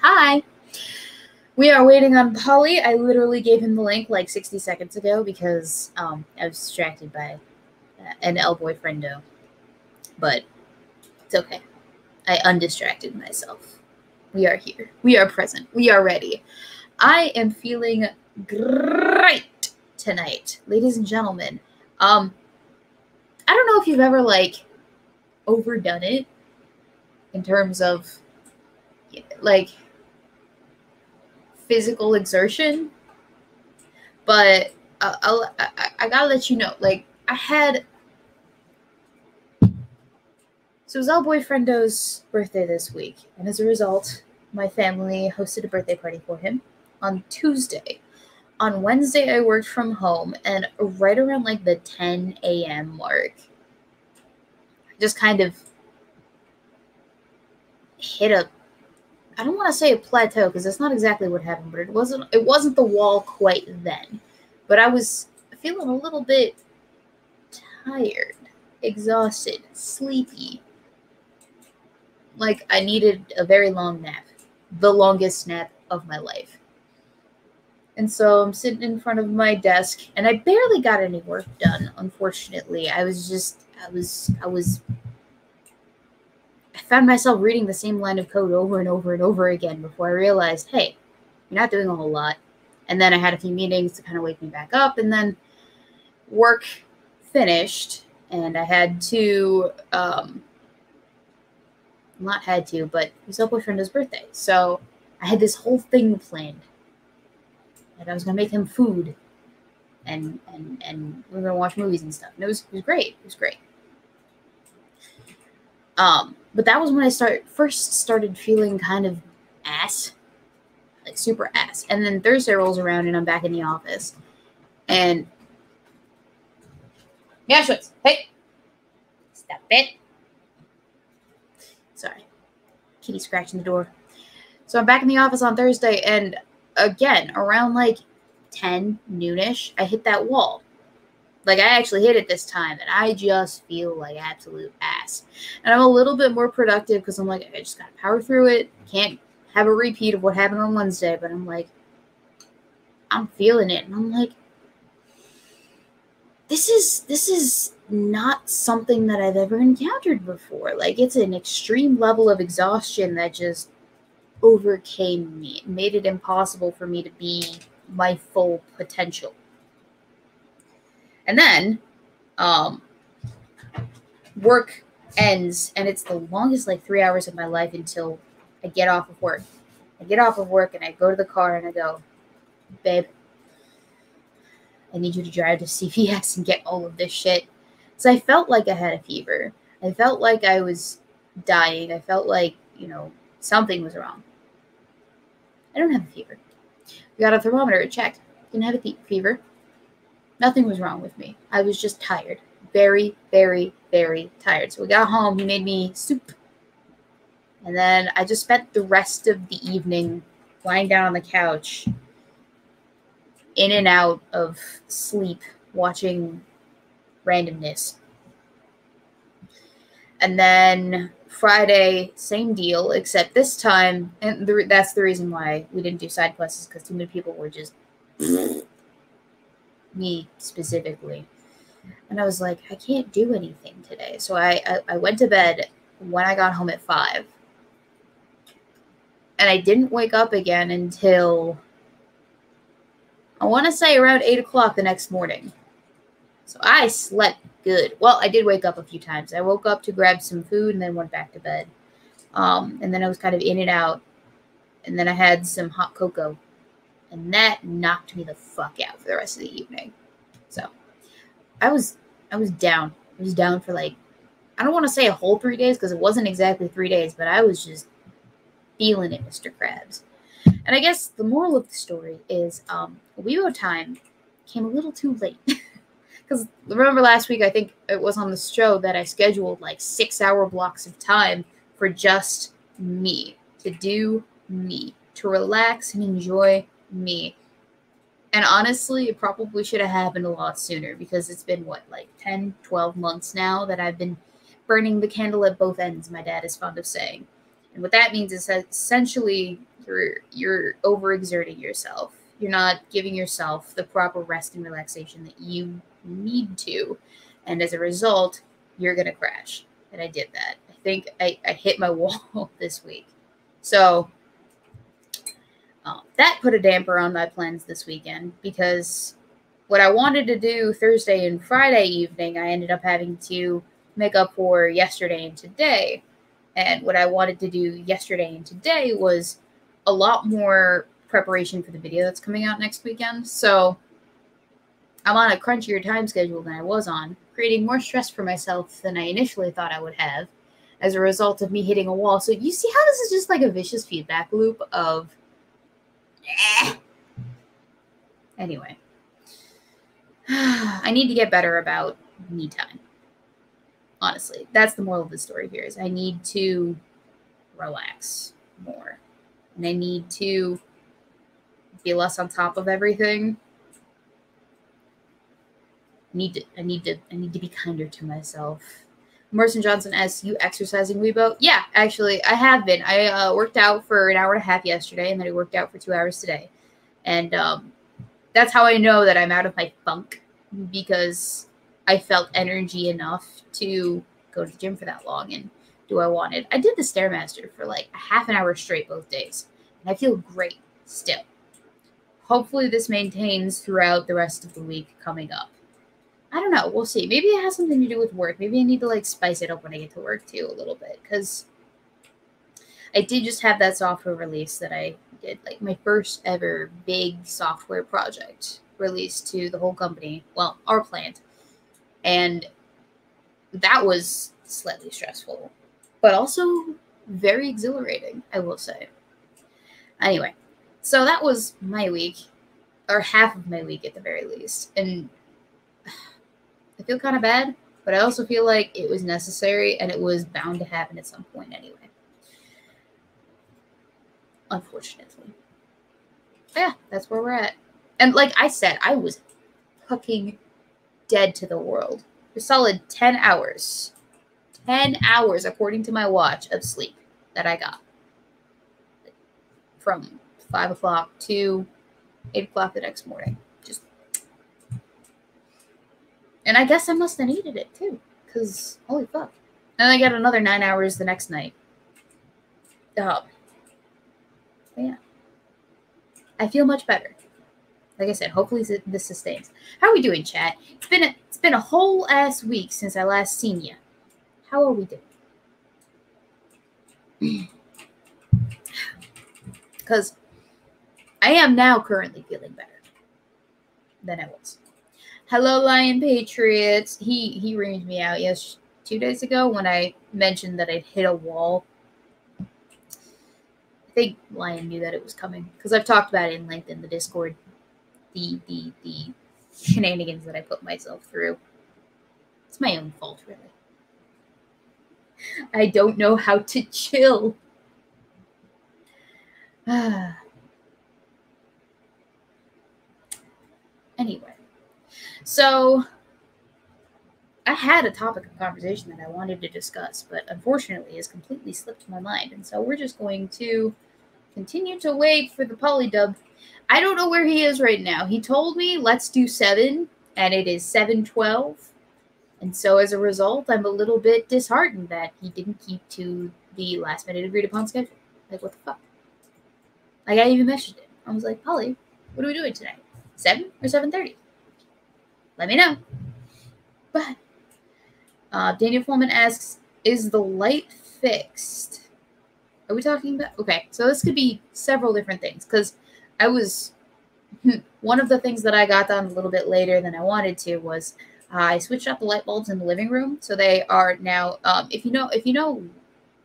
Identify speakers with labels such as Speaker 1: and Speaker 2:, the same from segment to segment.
Speaker 1: Hi. We are waiting on Polly. I literally gave him the link like 60 seconds ago because I was distracted by an boyfriendo. But it's okay. I undistracted myself. We are here. We are present. We are ready. I am feeling great tonight, ladies and gentlemen. I don't know if you've ever like overdone it in terms of like physical exertion, but I gotta let you know, like so it was El Boyfriendo's birthday this week, and as a result, my family hosted a birthday party for him on Tuesday. On Wednesday, I worked from home, and right around like the 10 a.m. mark, I just kind of hit I don't want to say a plateau because that's not exactly what happened, but it wasn't the wall quite then. But I was feeling a little bit tired, exhausted, sleepy. Like I needed a very long nap. The longest nap of my life. And so I'm sitting in front of my desk, and I barely got any work done, unfortunately. I found myself reading the same line of code over and over and over again before I realized, hey, you're not doing a whole lot. And then I had a few meetings to kind of wake me back up, and then work finished, and I had to, not had to, but it was El Boyfriendo's birthday. So I had this whole thing planned. And I was going to make him food, and we were going to watch movies and stuff. And it was great. It was great. But that was when I first started feeling kind of ass, like super ass. And then Thursday rolls around and I'm back in the office. And yeah, Schwitz, hey, stop it. Sorry, kitty scratching the door. So I'm back in the office on Thursday, and again, around like 10 noonish, I hit that wall. Like, I actually hit it this time, and I just feel like absolute ass. And I'm a little bit more productive because I'm like, I just gotta power through it. Can't have a repeat of what happened on Wednesday, but I'm like, I'm feeling it. And I'm like, this is not something that I've ever encountered before. Like, it's an extreme level of exhaustion that just overcame me. It made it impossible for me to be my full potential. And then, work ends, and it's the longest, like, 3 hours of my life until I get off of work. I get off of work, and I go to the car, and I go, babe, I need you to drive to CVS and get all of this shit. So I felt like I had a fever. I felt like I was dying. I felt like, something was wrong. I don't have a fever. We got a thermometer, it checked. Didn't have a fever. Nothing was wrong with me. I was just tired. Very, very, very tired. So we got home. He made me soup. And then I just spent the rest of the evening lying down on the couch, in and out of sleep, watching randomness. And then Friday, same deal, except this time, and that's the reason why we didn't do side quests, because too many people were just me specifically. And I was like, I can't do anything today. So I went to bed when I got home at 5. And I didn't wake up again until, I want to say, around 8 o'clock the next morning. So I slept good. Well, I did wake up a few times. I woke up to grab some food and then went back to bed. And then I was kind of in and out. And then I had some hot cocoa. And that knocked me the fuck out for the rest of the evening. So I was down. I was down for like, I don't want to say a whole 3 days because it wasn't exactly 3 days, but I was just feeling it, Mr. Krabs. And I guess the moral of the story is Weebo time came a little too late. Because remember last week, I think it was on the show that I scheduled like 6-hour blocks of time for just me, to do me, to relax and enjoy me. And honestly, it probably should have happened a lot sooner because it's been, what, like 10, 12 months now that I've been burning the candle at both ends, my dad is fond of saying. And what that means is that essentially you're overexerting yourself. You're not giving yourself the proper rest and relaxation that you need to. And as a result, you're going to crash. And I did that. I think I hit my wall this week. So that put a damper on my plans this weekend because what I wanted to do Thursday and Friday evening, I ended up having to make up for yesterday and today. And what I wanted to do yesterday and today was a lot more preparation for the video that's coming out next weekend. So I'm on a crunchier time schedule than I was on, creating more stress for myself than I initially thought I would have as a result of me hitting a wall. So you see how this is just like a vicious feedback loop of Anyway, I need to get better about me time. Honestly, that's the moral of the story here is I need to relax more. And I need to be less on top of everything. I need to be kinder to myself. Morrison Johnson asks, you exercising, Weebo? Yeah, actually, I have been. I worked out for an hour and a half yesterday, and then I worked out for 2 hours today. And that's how I know that I'm out of my funk, because I felt energy enough to go to the gym for that long and do what I wanted. I did the Stairmaster for like a half an hour straight both days, and I feel great still. Hopefully this maintains throughout the rest of the week coming up. I don't know. We'll see. Maybe it has something to do with work. Maybe I need to like spice it up when I get to work too a little bit, because I did just have that software release that I did, like my first ever big software project released to the whole company, well, our plant. And that was slightly stressful, but also very exhilarating, I will say. Anyway, so that was my week, or half of my week at the very least. And I feel kind of bad, but I also feel like it was necessary and it was bound to happen at some point anyway. Unfortunately. But yeah, that's where we're at. And like I said, I was fucking dead to the world. A solid 10 hours. 10 hours, according to my watch, of sleep that I got. From 5 o'clock to 8 o'clock the next morning. Just. And I guess I must have needed it too. Because, holy fuck. And I got another 9 hours the next night. Yeah. I feel much better. Like I said, hopefully this sustains. How are we doing, chat? It's been a whole ass week since I last seen you. How are we doing? Because I am now currently feeling better than I was. Hello, Lion Patriots. He reamed me out 2 days ago when I mentioned that I'd hit a wall. I think Lion knew that it was coming because I've talked about it in length in the Discord. The shenanigans that I put myself through. It's my own fault, really. I don't know how to chill. Anyway, so I had a topic of conversation that I wanted to discuss, but unfortunately has completely slipped my mind. And so we're just going to continue to wait for the Polydub. I don't know where he is right now. He told me, let's do 7, and it is 7:12. And so as a result, I'm a little bit disheartened that he didn't keep to the last minute agreed upon schedule. Like, what the fuck? Like, I even messaged him. I was like, Polly, what are we doing tonight? 7 or 7:30? Let me know. But Daniel Foreman asks, is the light fixed? Are we talking about? Okay, so this could be several different things, because I was one of the things that I got done a little bit later than I wanted to was I switched out the light bulbs in the living room, so they are now. If you know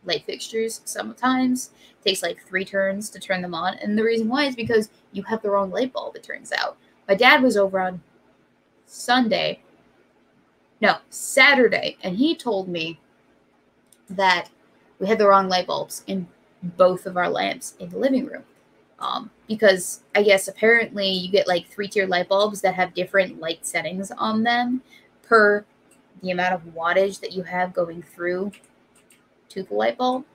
Speaker 1: light fixtures, sometimes it takes like 3 turns to turn them on, and the reason why is because you have the wrong light bulb. It turns out. My dad was over on Saturday, and he told me that we had the wrong light bulbs in both of our lamps in the living room. Because I guess apparently you get like 3-tier light bulbs that have different light settings on them per the amount of wattage that you have going through to the light bulb.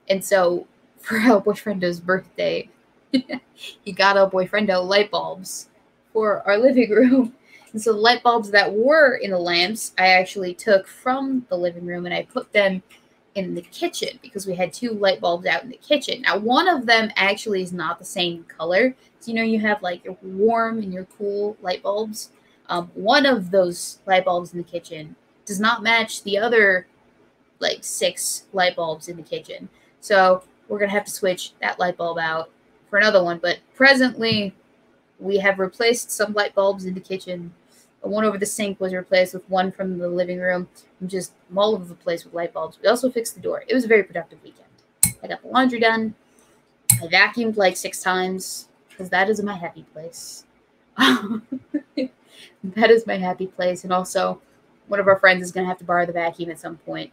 Speaker 1: And so for El Boyfriendo's birthday, he got El Boyfriendo light bulbs for our living room. And so the light bulbs that were in the lamps, I actually took from the living room and I put them in the kitchen because we had 2 light bulbs out in the kitchen. Now, one of them actually is not the same color. So, you have like your warm and your cool light bulbs. One of those light bulbs in the kitchen does not match the other like 6 light bulbs in the kitchen. So we're going to have to switch that light bulb out for another one. But presently, we have replaced some light bulbs in the kitchen. The one over the sink was replaced with one from the living room. I'm just all over the place with light bulbs. We also fixed the door. It was a very productive weekend. I got the laundry done. I vacuumed like 6 times because that is my happy place. That is my happy place. And also, one of our friends is going to have to borrow the vacuum at some point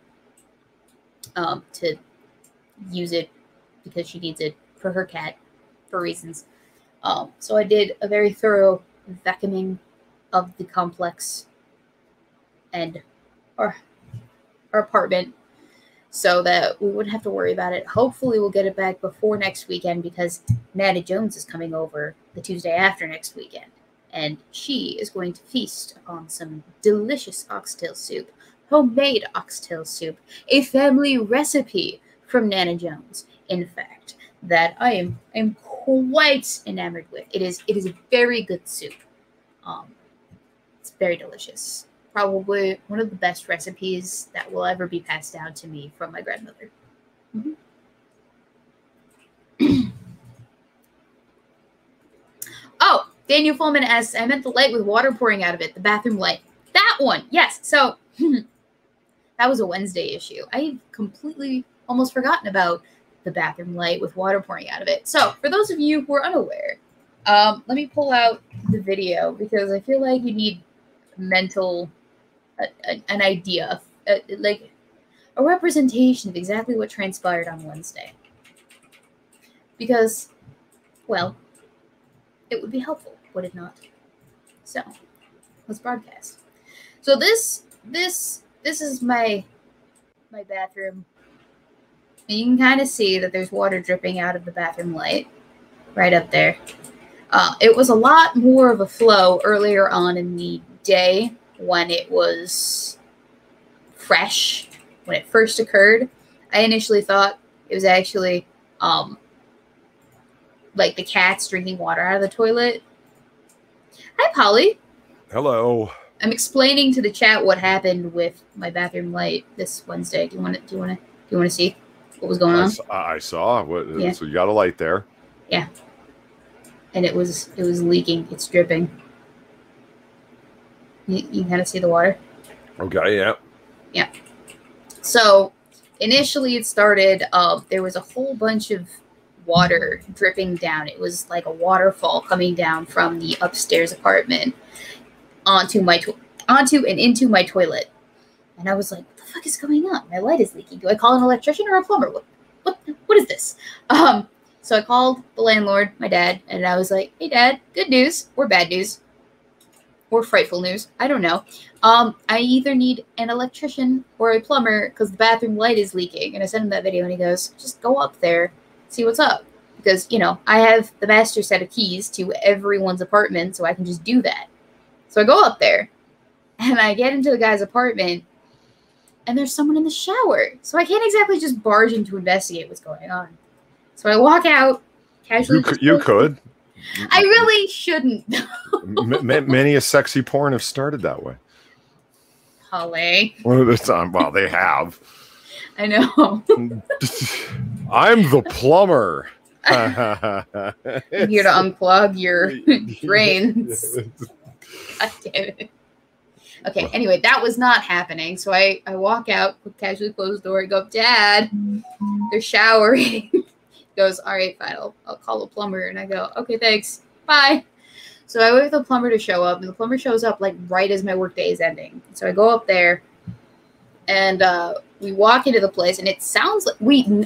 Speaker 1: to use it because she needs it for her cat for reasons. So I did a very thorough vacuuming of the complex and our apartment so that we wouldn't have to worry about it. Hopefully we'll get it back before next weekend because Nana Jones is coming over the Tuesday after next weekend. And she is going to feast on some delicious oxtail soup, homemade oxtail soup, a family recipe from Nana Jones, in fact, that I am quite enamored with. It is a very good soup. It's very delicious. Probably one of the best recipes that will ever be passed down to me from my grandmother. Mm-hmm. Oh, Daniel Fulman asks, I meant the light with water pouring out of it, the bathroom light. That one, yes. So that was a Wednesday issue. I completely almost forgotten about the bathroom light with water pouring out of it. So for those of you who are unaware, let me pull out the video because I feel like you need an idea, like a representation of exactly what transpired on Wednesday. Because, well, it would be helpful, would it not? So, let's broadcast. So this is my bathroom. And you can kind of see that there's water dripping out of the bathroom light right up there. It was a lot more of a flow earlier on in the day when it was fresh, when it first occurred. I initially thought it was actually like the cats drinking water out of the toilet. Hi, Polly.
Speaker 2: Hello.
Speaker 1: I'm explaining to the chat what happened with my bathroom light this Wednesday. Do you want to see what was going on?
Speaker 2: I saw.
Speaker 1: Yeah.
Speaker 2: So you got a light there.
Speaker 1: Yeah. And it was leaking. It's dripping. You kind of see the water?
Speaker 2: Okay, yeah.
Speaker 1: Yeah. So initially it started, there was a whole bunch of water dripping down. It was like a waterfall coming down from the upstairs apartment onto and into my toilet. And I was like, what the fuck is going on? My light is leaking. Do I call an electrician or a plumber? What is this? So I called the landlord, my dad, and I was like, hey, Dad, good news or bad news or frightful news. I don't know. I either need an electrician or a plumber because the bathroom light is leaking. And I sent him that video and he goes, just go up there, see what's up. Because, I have the master set of keys to everyone's apartment, so I can just do that. So I go up there and I get into the guy's apartment and there's someone in the shower. So I can't exactly just barge in to investigate what's going on. So I walk out casually.
Speaker 2: You could.
Speaker 1: I really shouldn't.
Speaker 2: Many a sexy porn have started that way.
Speaker 1: Holly.
Speaker 2: Well, they have.
Speaker 1: I know.
Speaker 2: I'm the plumber.
Speaker 1: I'm here to unplug your drains. God damn it. Okay, anyway, that was not happening. So I walk out, casually close the door, and go, Dad, they're showering. He goes, all right, fine, I'll call a plumber. And I go, okay, thanks, bye. So I wait for the plumber to show up, and the plumber shows up like right as my workday is ending. So I go up there, and we walk into the place, and it sounds like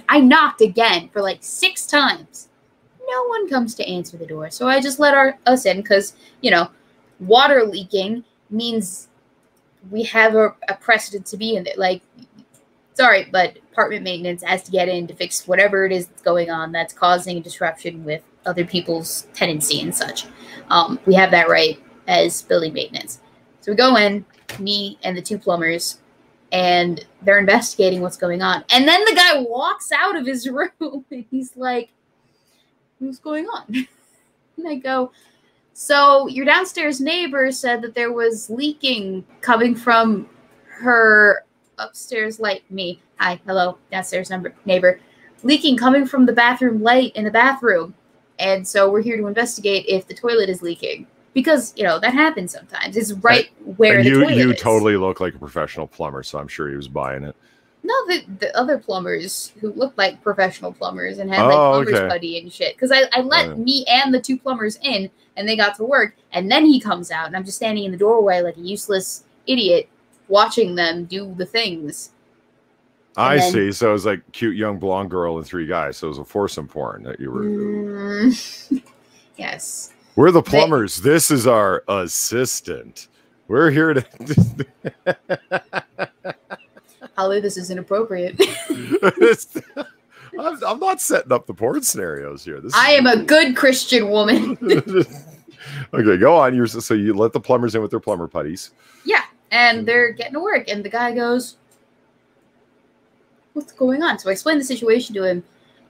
Speaker 1: I knocked again for like 6 times. No one comes to answer the door. So I just let us in because, you know, water leaking means we have a precedent to be in there. Like, sorry, but apartment maintenance has to get in to fix whatever it is that's going on that's causing a disruption with other people's tenancy and such. We have that right as building maintenance. So we go in, me and the two plumbers, and they're investigating what's going on. And then the guy walks out of his room, and he's like, what's going on? And I go, so your downstairs neighbor said that there was leaking coming from her upstairs light. Me. Hi. Hello. Downstairs neighbor. Leaking coming from the bathroom light in the bathroom. And so we're here to investigate if the toilet is leaking. Because, you know, that happens sometimes. It's right where the toilet is.
Speaker 2: You totally look like a professional plumber, so I'm sure he was buying it.
Speaker 1: No, the other plumbers who looked like professional plumbers and had like plumber's putty and shit. Because I let me and the two plumbers in, and they got to work, and then he comes out, and I'm just standing in the doorway like a useless idiot watching them do the things.
Speaker 2: I see. So it was like cute young blonde girl and three guys. So it was a foursome porn that you were.
Speaker 1: Yes.
Speaker 2: We're the plumbers. This is our assistant. We're here to.
Speaker 1: Holly, this is inappropriate.
Speaker 2: I'm not setting up the porn scenarios here.
Speaker 1: I am a good Christian woman.
Speaker 2: Okay, go on. So you let the plumbers in with their plumber putties.
Speaker 1: Yeah, and they're getting to work, and the guy goes, what's going on? So I explained the situation to him,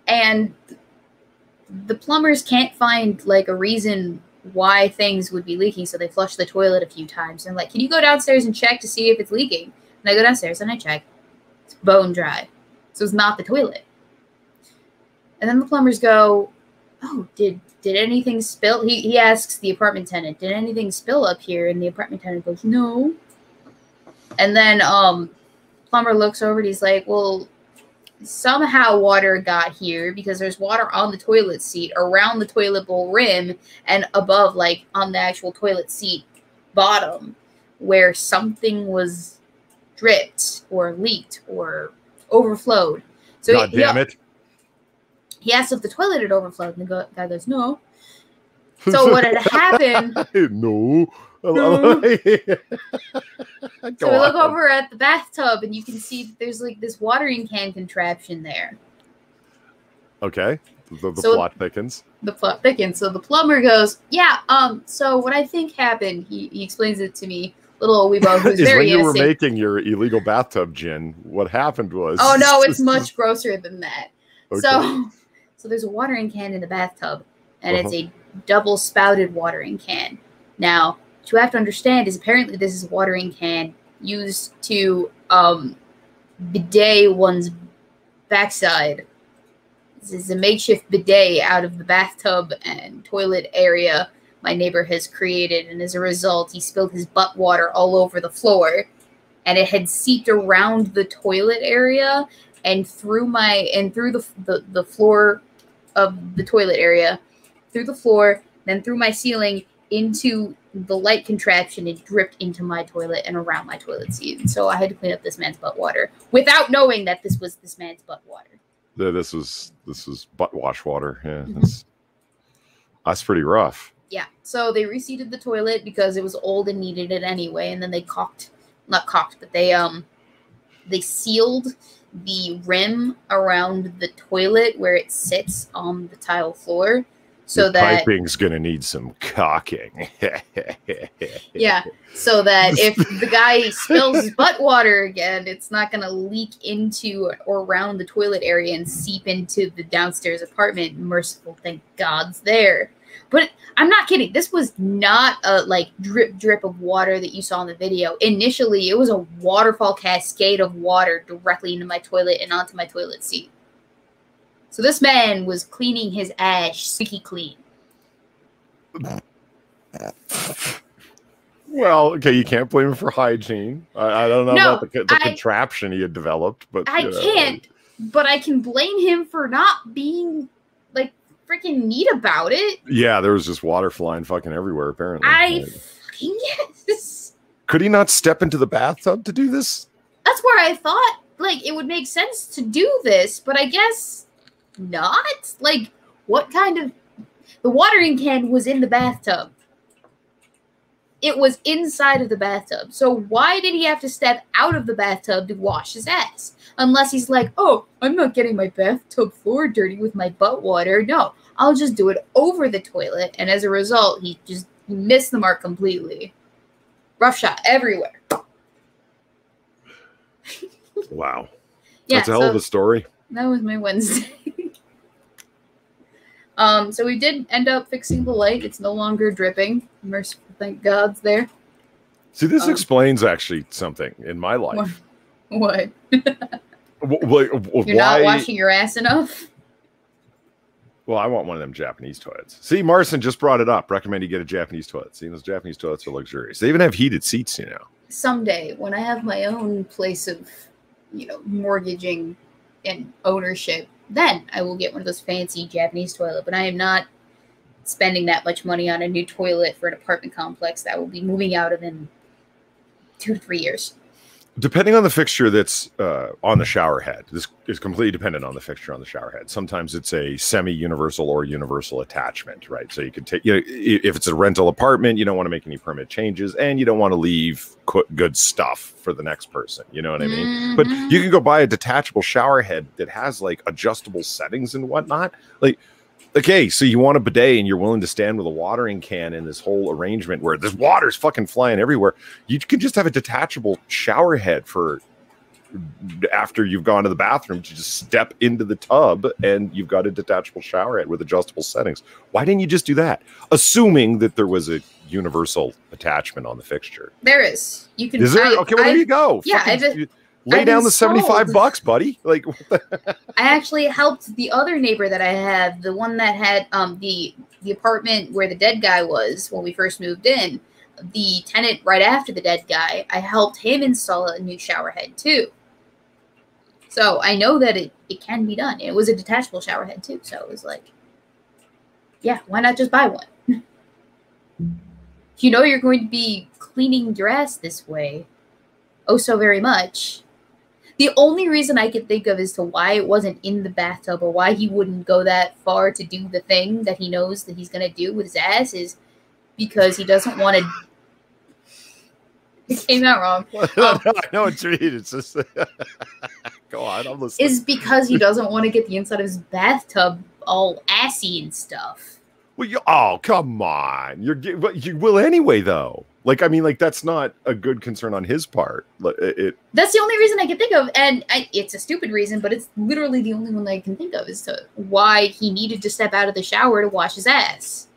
Speaker 1: and the plumbers can't find like a reason why things would be leaking, so they flush the toilet a few times. And like, can you go downstairs and check to see if it's leaking? And I go downstairs and I check. It's bone dry. So it's not the toilet. And then the plumbers go, oh, did anything spill? He asks the apartment tenant, did anything spill up here? And the apartment tenant goes, no. And then plumber looks over and he's like, well, somehow water got here because there's water on the toilet seat, around the toilet bowl rim, and above, like on the actual toilet seat bottom, where something was dripped or leaked or overflowed. So
Speaker 2: God damn it.
Speaker 1: He asked if the toilet had overflowed, and the guy goes, no. So what had happened?
Speaker 2: No.
Speaker 1: So we look over at the bathtub, and you can see that there's like this watering can contraption there.
Speaker 2: Okay. The plot thickens. The
Speaker 1: plot thickens. So the plumber goes, yeah, so what I think happened, he explains it to me, little old Weebo, who's very innocent.
Speaker 2: When you were making your illegal bathtub gin, what happened was...
Speaker 1: Oh, no, it's much grosser than that. Okay. So there's a watering can in the bathtub, and it's a double-spouted watering can. Now, what you have to understand is apparently this is a watering can used to bidet one's backside. This is a makeshift bidet out of the bathtub and toilet area my neighbor has created, and as a result, he spilled his butt water all over the floor, and it had seeped around the toilet area and through the floor of the toilet area, through the floor, then through my ceiling into the light contraption. It dripped into my toilet and around my toilet seat. And so I had to clean up this man's butt water without knowing that this was this man's butt water.
Speaker 2: This was butt wash water. Yeah, that's pretty rough.
Speaker 1: Yeah. So they reseated the toilet because it was old and needed it anyway, and then they they sealed the rim around the toilet where it sits on the tile floor, so that
Speaker 2: piping's gonna need some caulking.
Speaker 1: Yeah, so that if the guy spills his butt water again, it's not gonna leak into or around the toilet area and seep into the downstairs apartment. Merciful, thank God's there. But I'm not kidding. This was not a like drip of water that you saw in the video. Initially, it was a waterfall cascade of water directly into my toilet and onto my toilet seat. So this man was cleaning his ass squeaky clean.
Speaker 2: Well, okay, you can't blame him for hygiene. I don't know about the contraption he had developed, but
Speaker 1: I can't. But I can blame him for not being like freaking neat about it.
Speaker 2: Yeah, there was just water flying fucking everywhere, apparently.
Speaker 1: Fucking yes.
Speaker 2: Could he not step into the bathtub to do this?
Speaker 1: That's where I thought, like, it would make sense to do this, but I guess not. Like, what kind of The watering can was in the bathtub. It was inside of the bathtub. So why did he have to step out of the bathtub to wash his ass? Unless he's like, oh, I'm not getting my bathtub floor dirty with my butt water. No, I'll just do it over the toilet. And as a result, he missed the mark completely. Rough shot everywhere.
Speaker 2: Wow.
Speaker 1: Yeah,
Speaker 2: that's a hell of a story.
Speaker 1: That was my Wednesday. So we did end up fixing the light. It's no longer dripping. Merciful, thank God's there.
Speaker 2: See, this explains actually something in my life.
Speaker 1: What?
Speaker 2: Why?
Speaker 1: You're not washing your ass enough?
Speaker 2: Well, I want one of them Japanese toilets. See, Marcin just brought it up. Recommend you get a Japanese toilet. See, those Japanese toilets are luxurious. They even have heated seats, you know.
Speaker 1: Someday, when I have my own place of, mortgaging and ownership, then I will get one of those fancy Japanese toilet. But I am not spending that much money on a new toilet for an apartment complex that will be moving out of in 2 to 3 years.
Speaker 2: Depending on the fixture that's on the shower head, this is completely dependent on the fixture on the shower head. Sometimes it's a semi-universal or universal attachment, right? So you could take, if it's a rental apartment, you don't want to make any permanent changes, and you don't want to leave good stuff for the next person. You know what I mean? Mm-hmm. But you can go buy a detachable shower head that has like adjustable settings and whatnot. Like, okay, so you want a bidet and you're willing to stand with a watering can in this whole arrangement where there's water's fucking flying everywhere. You can just have a detachable shower head for after you've gone to the bathroom to just step into the tub and you've got a detachable shower head with adjustable settings. Why didn't you just do that? Assuming that there was a universal attachment on the fixture.
Speaker 1: There is. You can.
Speaker 2: Is there? Okay, well, there you go.
Speaker 1: Yeah,
Speaker 2: Lay down the $75, buddy. Like, what the
Speaker 1: I actually helped the other neighbor that I have, the one that had the apartment where the dead guy was when we first moved in. The tenant right after the dead guy, I helped him install a new shower head too. So I know that it can be done. It was a detachable shower head too. So it was like, yeah, why not just buy one? You know you're going to be cleaning your ass this way, oh so very much. The only reason I could think of as to why it wasn't in the bathtub or why he wouldn't go that far to do the thing that he knows that he's going to do with his ass is because he doesn't want to. It came out wrong.
Speaker 2: I know what you mean. It's just go on. I'm listening.
Speaker 1: Is because he doesn't want to get the inside of his bathtub all assy and stuff.
Speaker 2: Well, oh come on! You will anyway, though. Like, I mean, like, that's not a good concern on his part.
Speaker 1: That's the only reason I can think of, and it's a stupid reason, but it's literally the only one that I can think of as to why he needed to step out of the shower to wash his ass.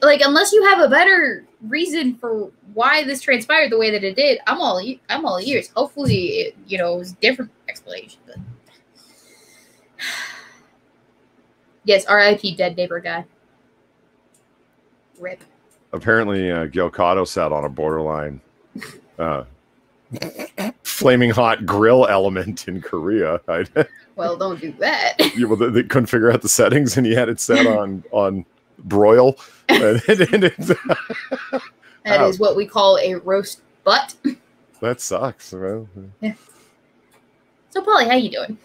Speaker 1: Like, unless you have a better reason for why this transpired the way that it did, I'm all ears. Hopefully, it was a different explanation. But yes, R.I.P. dead neighbor guy. Rip.
Speaker 2: Apparently, Gil Cotto sat on a borderline flaming hot grill element in Korea.
Speaker 1: Well, don't do that.
Speaker 2: Well, they couldn't figure out the settings, and he had it set on broil. That
Speaker 1: is what we call a roast butt.
Speaker 2: That sucks. Man.
Speaker 1: Yeah. So, Polly, how you doing?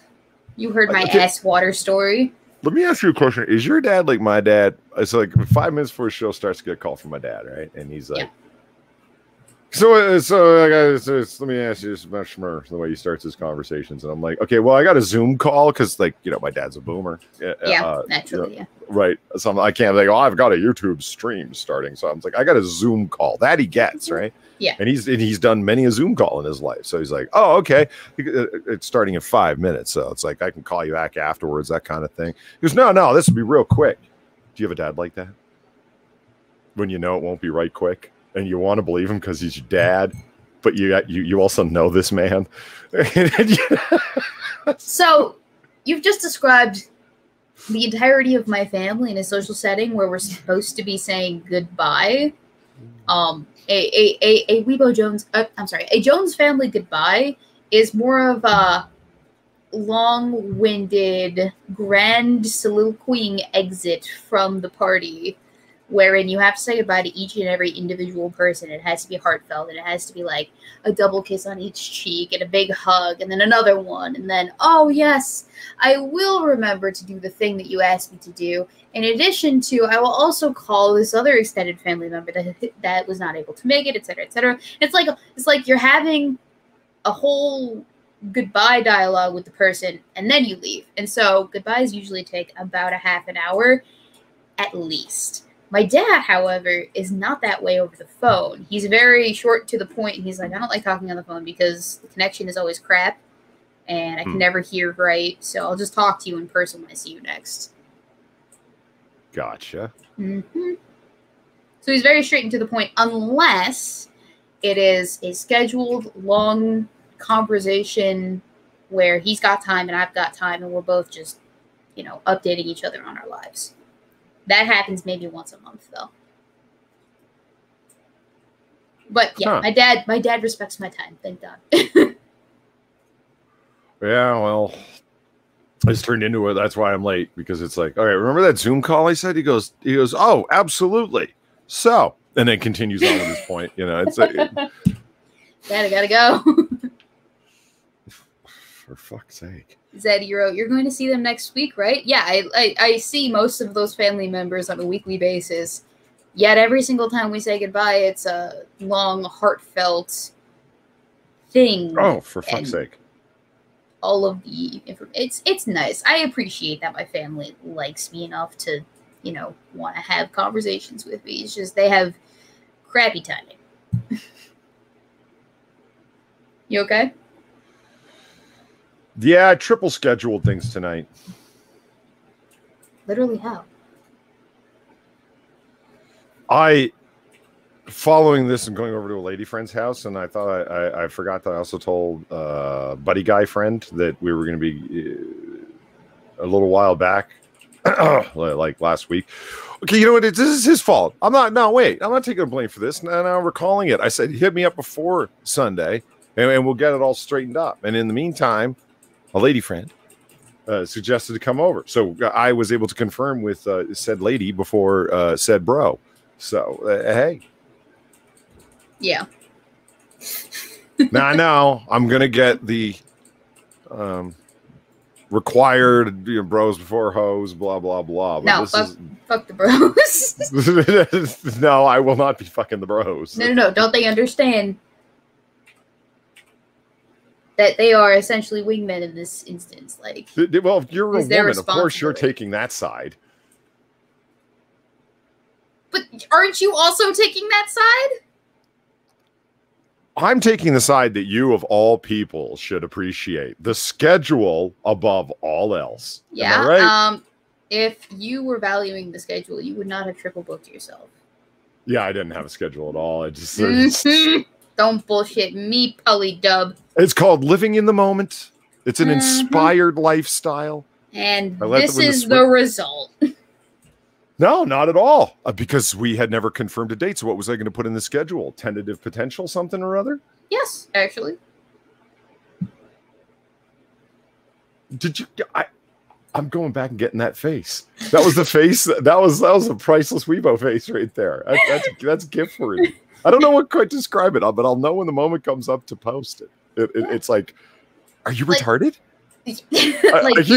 Speaker 1: You heard my ass water story.
Speaker 2: Let me ask you a question. Is your dad like my dad? It's like 5 minutes before the show starts to get a call from my dad, right? And he's like, so let me ask you this much more the way he starts his conversations. And I'm like, okay, well, I got a Zoom call because, like, my dad's a boomer.
Speaker 1: Naturally, yeah.
Speaker 2: Right. So I can't like, I've got a YouTube stream starting. So I'm like, I got a Zoom call. That he gets, right?
Speaker 1: Yeah.
Speaker 2: And he's done many a Zoom call in his life. So he's like, oh, okay. It's starting in 5 minutes. So it's like, I can call you back afterwards, that kind of thing. He goes, no, this will be real quick. Do you have a dad like that? When you know it won't be right quick and you want to believe him because he's your dad, but you also know this man.
Speaker 1: So you've just described the entirety of my family in a social setting where we're supposed to be saying goodbye. A Weebo Jones, a Jones family goodbye is more of a long-winded, grand soliloquying exit from the party wherein you have to say goodbye to each and every individual person. It has to be heartfelt, and it has to be like a double kiss on each cheek and a big hug, and then another one, and then, oh yes, I will remember to do the thing that you asked me to do. In addition to, I will also call this other extended family member that was not able to make it, etc., etc. It's like you're having a whole goodbye dialogue with the person, and then you leave. And so goodbyes usually take about a half an hour at least. My dad, however, is not that way over the phone. He's very short to the point, and he's like, I don't like talking on the phone because the connection is always crap, and I can never hear right, so I'll just talk to you in person when I see you next.
Speaker 2: Gotcha.
Speaker 1: Mm-hmm. So he's very straight and to the point, unless it is a scheduled, long conversation where he's got time and I've got time, and we're both just, updating each other on our lives. That happens maybe once a month, though. But yeah, my dad respects my time. Thank God.
Speaker 2: Yeah, well, it's turned into it. That's why I'm late, because it's like, all right, remember that Zoom call I said? He goes, oh, absolutely. So, and then continues on at this point. It's like,
Speaker 1: gotta go.
Speaker 2: For fuck's sake.
Speaker 1: Zed, you're going to see them next week, right? Yeah, I see most of those family members on a weekly basis. Yet every single time we say goodbye, it's a long, heartfelt thing.
Speaker 2: Oh, for fuck's sake.
Speaker 1: All of the information. It's nice. I appreciate that my family likes me enough to, want to have conversations with me. It's just they have crappy timing. You okay?
Speaker 2: Yeah, I triple scheduled things tonight.
Speaker 1: Literally how?
Speaker 2: Following this and going over to a lady friend's house, and I thought I forgot that I also told buddy guy friend that we were going to be a little while back, like last week. Okay, you know what? This is his fault. I'm not taking the blame for this. Now I'm recalling it. I said, hit me up before Sunday, and we'll get it all straightened up. And in the meantime, a lady friend suggested to come over. So I was able to confirm with said lady before said bro. So, hey.
Speaker 1: Yeah.
Speaker 2: Now I know I'm going to get the required bros before hoes, blah, blah, blah. But
Speaker 1: no, fuck the bros.
Speaker 2: No, I will not be fucking the bros.
Speaker 1: No. Don't they understand that they are essentially wingmen in this instance? Like,
Speaker 2: well, if you're a woman, of course you're taking that side.
Speaker 1: But aren't you also taking that side?
Speaker 2: I'm taking the side that you, of all people, should appreciate the schedule above all else.
Speaker 1: Yeah.
Speaker 2: Am I right?
Speaker 1: If you were valuing the schedule, you would not have triple booked yourself.
Speaker 2: Yeah, I didn't have a schedule at all. I just
Speaker 1: don't bullshit me, Polydub.
Speaker 2: It's called living in the moment. It's an inspired lifestyle.
Speaker 1: And this is the result.
Speaker 2: No, not at all. Because we had never confirmed a date. So what was I going to put in the schedule? Tentative potential something or other?
Speaker 1: Yes, actually.
Speaker 2: Did you? I'm going back and getting that face. That was the face. That was a priceless Weebo face right there. That's gift worthy. I don't know what quite to describe it, but I'll know when the moment comes up to post it. It's like, are you retarded?
Speaker 1: Like, do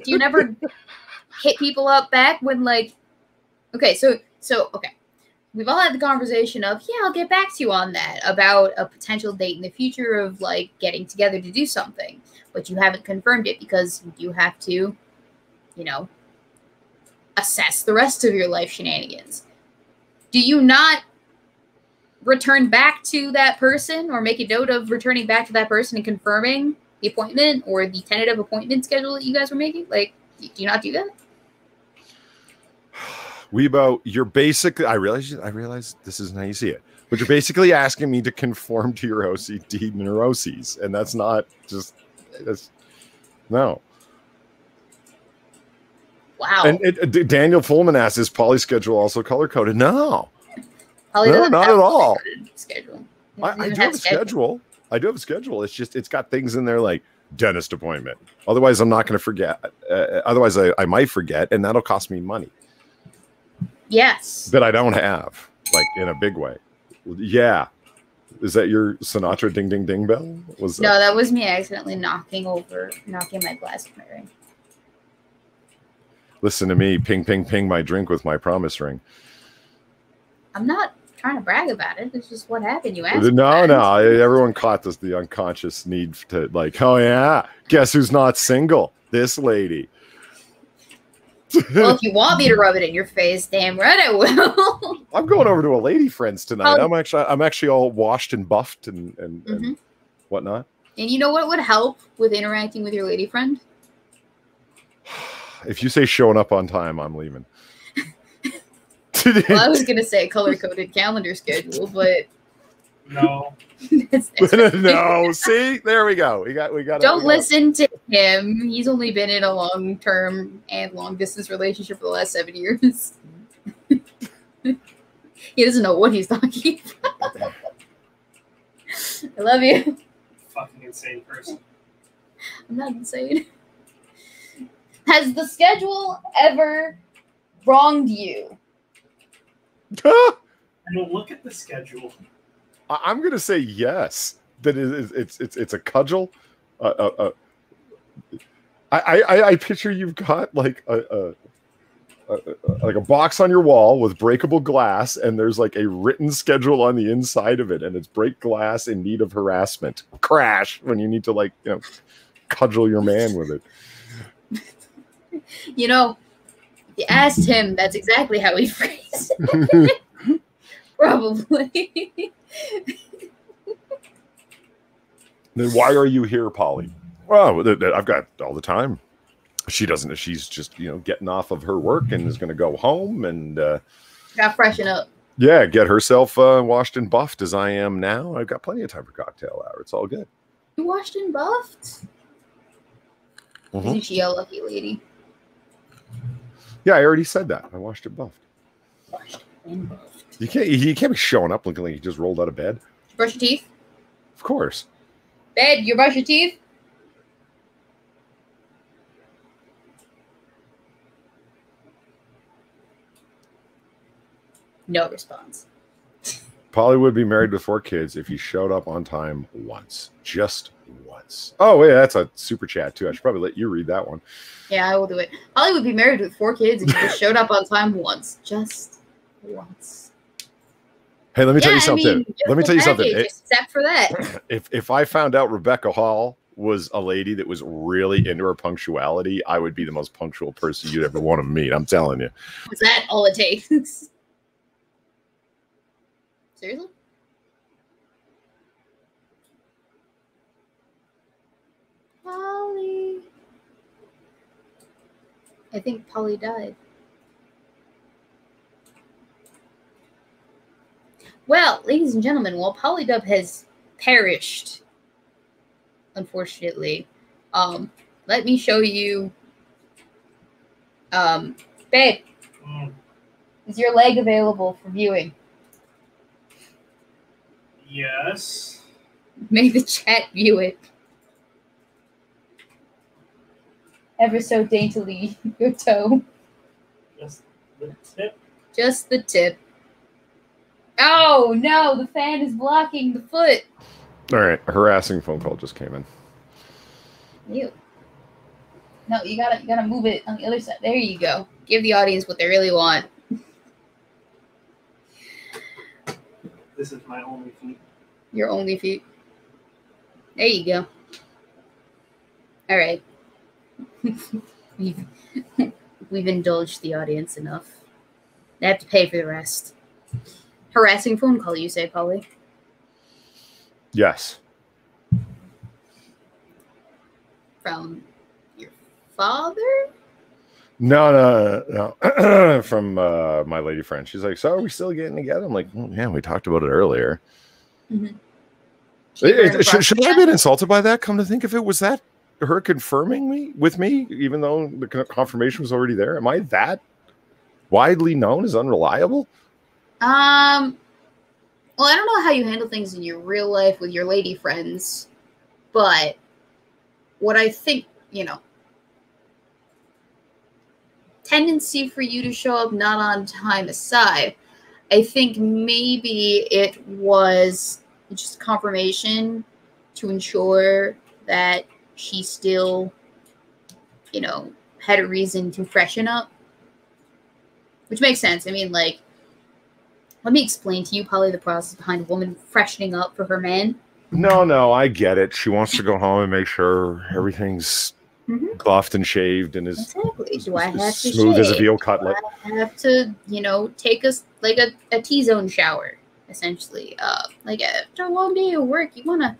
Speaker 1: you never hit people up back when, like, okay, so okay, we've all had the conversation of, yeah, I'll get back to you on that about a potential date in the future of like getting together to do something, but you haven't confirmed it because you do have to, assess the rest of your life shenanigans. Do you not return back to that person or make a note of returning back to that person and confirming the appointment or the tentative appointment schedule that you guys were making? Like, do you not do that?
Speaker 2: Weebo, you're basically, I realize this isn't how you see it, but you're basically asking me to conform to your OCD neuroses. And that's not just, no.
Speaker 1: Wow.
Speaker 2: And Daniel Fullman asks, is Polly schedule also color coded? No.
Speaker 1: Polly
Speaker 2: no, not at all.
Speaker 1: Schedule.
Speaker 2: I do have a schedule. I do have a schedule. It's just, it's got things in there like dentist appointment. Otherwise, I'm not going to forget. Otherwise, I might forget, and that'll cost me money.
Speaker 1: Yes.
Speaker 2: that I don't have, like in a big way. Yeah. Is that your Sinatra ding ding ding bell?
Speaker 1: No, that was me accidentally knocking my glass of my ring.
Speaker 2: Listen to me, ping ping ping my drink with my promise ring.
Speaker 1: I'm not trying to brag about it. It's just what happened. You asked.
Speaker 2: No. Everyone caught this, the unconscious need to like, oh yeah, guess who's not single? This lady.
Speaker 1: Well, if you want me to rub it in your face, damn right I will.
Speaker 2: I'm going over to a lady friend's tonight. I'm actually all washed and buffed and whatnot. And
Speaker 1: you know what would help with interacting with your lady friend?
Speaker 2: If you say showing up on time, I'm leaving.
Speaker 1: Well, I was gonna say color-coded calendar schedule, but
Speaker 3: no.
Speaker 2: No, see, there we go. We got.
Speaker 1: Don't listen to him. He's only been in a long-term and long-distance relationship for the last 7 years. He doesn't know what he's talking about. I love you.
Speaker 3: Fucking insane person.
Speaker 1: I'm not insane. Has the schedule ever wronged you?
Speaker 3: I don't look at the schedule.
Speaker 2: I'm going to say yes. That it's a cudgel. I picture you've got like a box on your wall with breakable glass, and there's like a written schedule on the inside of it, and it's break glass in need of harassment. Crash when you need to like cudgel your man with it.
Speaker 1: You know, if you asked him, that's exactly how he phrased it. Probably.
Speaker 2: Then why are you here, Polly? Well, I've got all the time. She doesn't. She's just getting off of her work and is going to go home and
Speaker 1: got freshen up.
Speaker 2: Yeah, get herself washed and buffed as I am now. I've got plenty of time for cocktail hour. It's all good.
Speaker 1: You washed and buffed?
Speaker 2: Mm-hmm.
Speaker 1: Isn't she a lucky lady?
Speaker 2: Yeah, I already said that. I washed and buffed.
Speaker 1: Washed and buffed.
Speaker 2: You can't be showing up looking like you just rolled out of bed.
Speaker 1: Brush your teeth?
Speaker 2: Of course.
Speaker 1: Babe, you brush your teeth? No response.
Speaker 2: Polly would be married with 4 kids if he showed up on time once. Just once. Oh, yeah, that's a super chat, too. I should probably let you read that one.
Speaker 1: Yeah, I will do it. Polly would be married with 4 kids if he just showed up on time once. Just once.
Speaker 2: Hey, let me tell you something. Let me tell you something.
Speaker 1: Except for that.
Speaker 2: If I found out Rebecca Hall was a lady that was really into her punctuality, I would be the most punctual person you'd ever want to meet. I'm telling you.
Speaker 1: Was that all it takes? Seriously? Polly. I think Polly died. Well, ladies and gentlemen, while Polydub has perished, unfortunately, let me show you. Babe, is your leg available for viewing?
Speaker 3: Yes.
Speaker 1: Make the chat view it. Ever so daintily, your toe.
Speaker 3: Just the tip.
Speaker 1: Just the tip. Oh no, the fan is blocking the foot.
Speaker 2: All right, a harassing phone call just came in.
Speaker 1: Ew. No, you gotta move it on the other side. There you go. Give the audience what they really want.
Speaker 3: This is my only feet.
Speaker 1: Your only feet. There you go. All right. We've indulged the audience enough. They have to pay for the rest. Harassing phone call, you say, Polly?
Speaker 2: Yes.
Speaker 1: From your father?
Speaker 2: No. From my lady friend. She's like, so are we still getting together? I'm like, yeah, we talked about it earlier.
Speaker 1: Mm-hmm.
Speaker 2: Should I have been insulted by that? Come to think of it, was that her confirming me with me, even though the confirmation was already there? Am I that widely known as unreliable?
Speaker 1: Well, I don't know how you handle things in your real life with your lady friends, but what I think, tendency for you to show up not on time aside, I think maybe it was just confirmation to ensure that she still, had a reason to freshen up. Which makes sense. I mean, like, let me explain to you probably the process behind a woman freshening up for her man.
Speaker 2: No, I get it. She wants to go home and make sure everything's buffed and shaved and is
Speaker 1: exactly. Do I have to
Speaker 2: smooth
Speaker 1: shave?
Speaker 2: as a veal cutlet?
Speaker 1: Do I have to, take a T-zone shower, essentially. Like after a long day of work, you wanna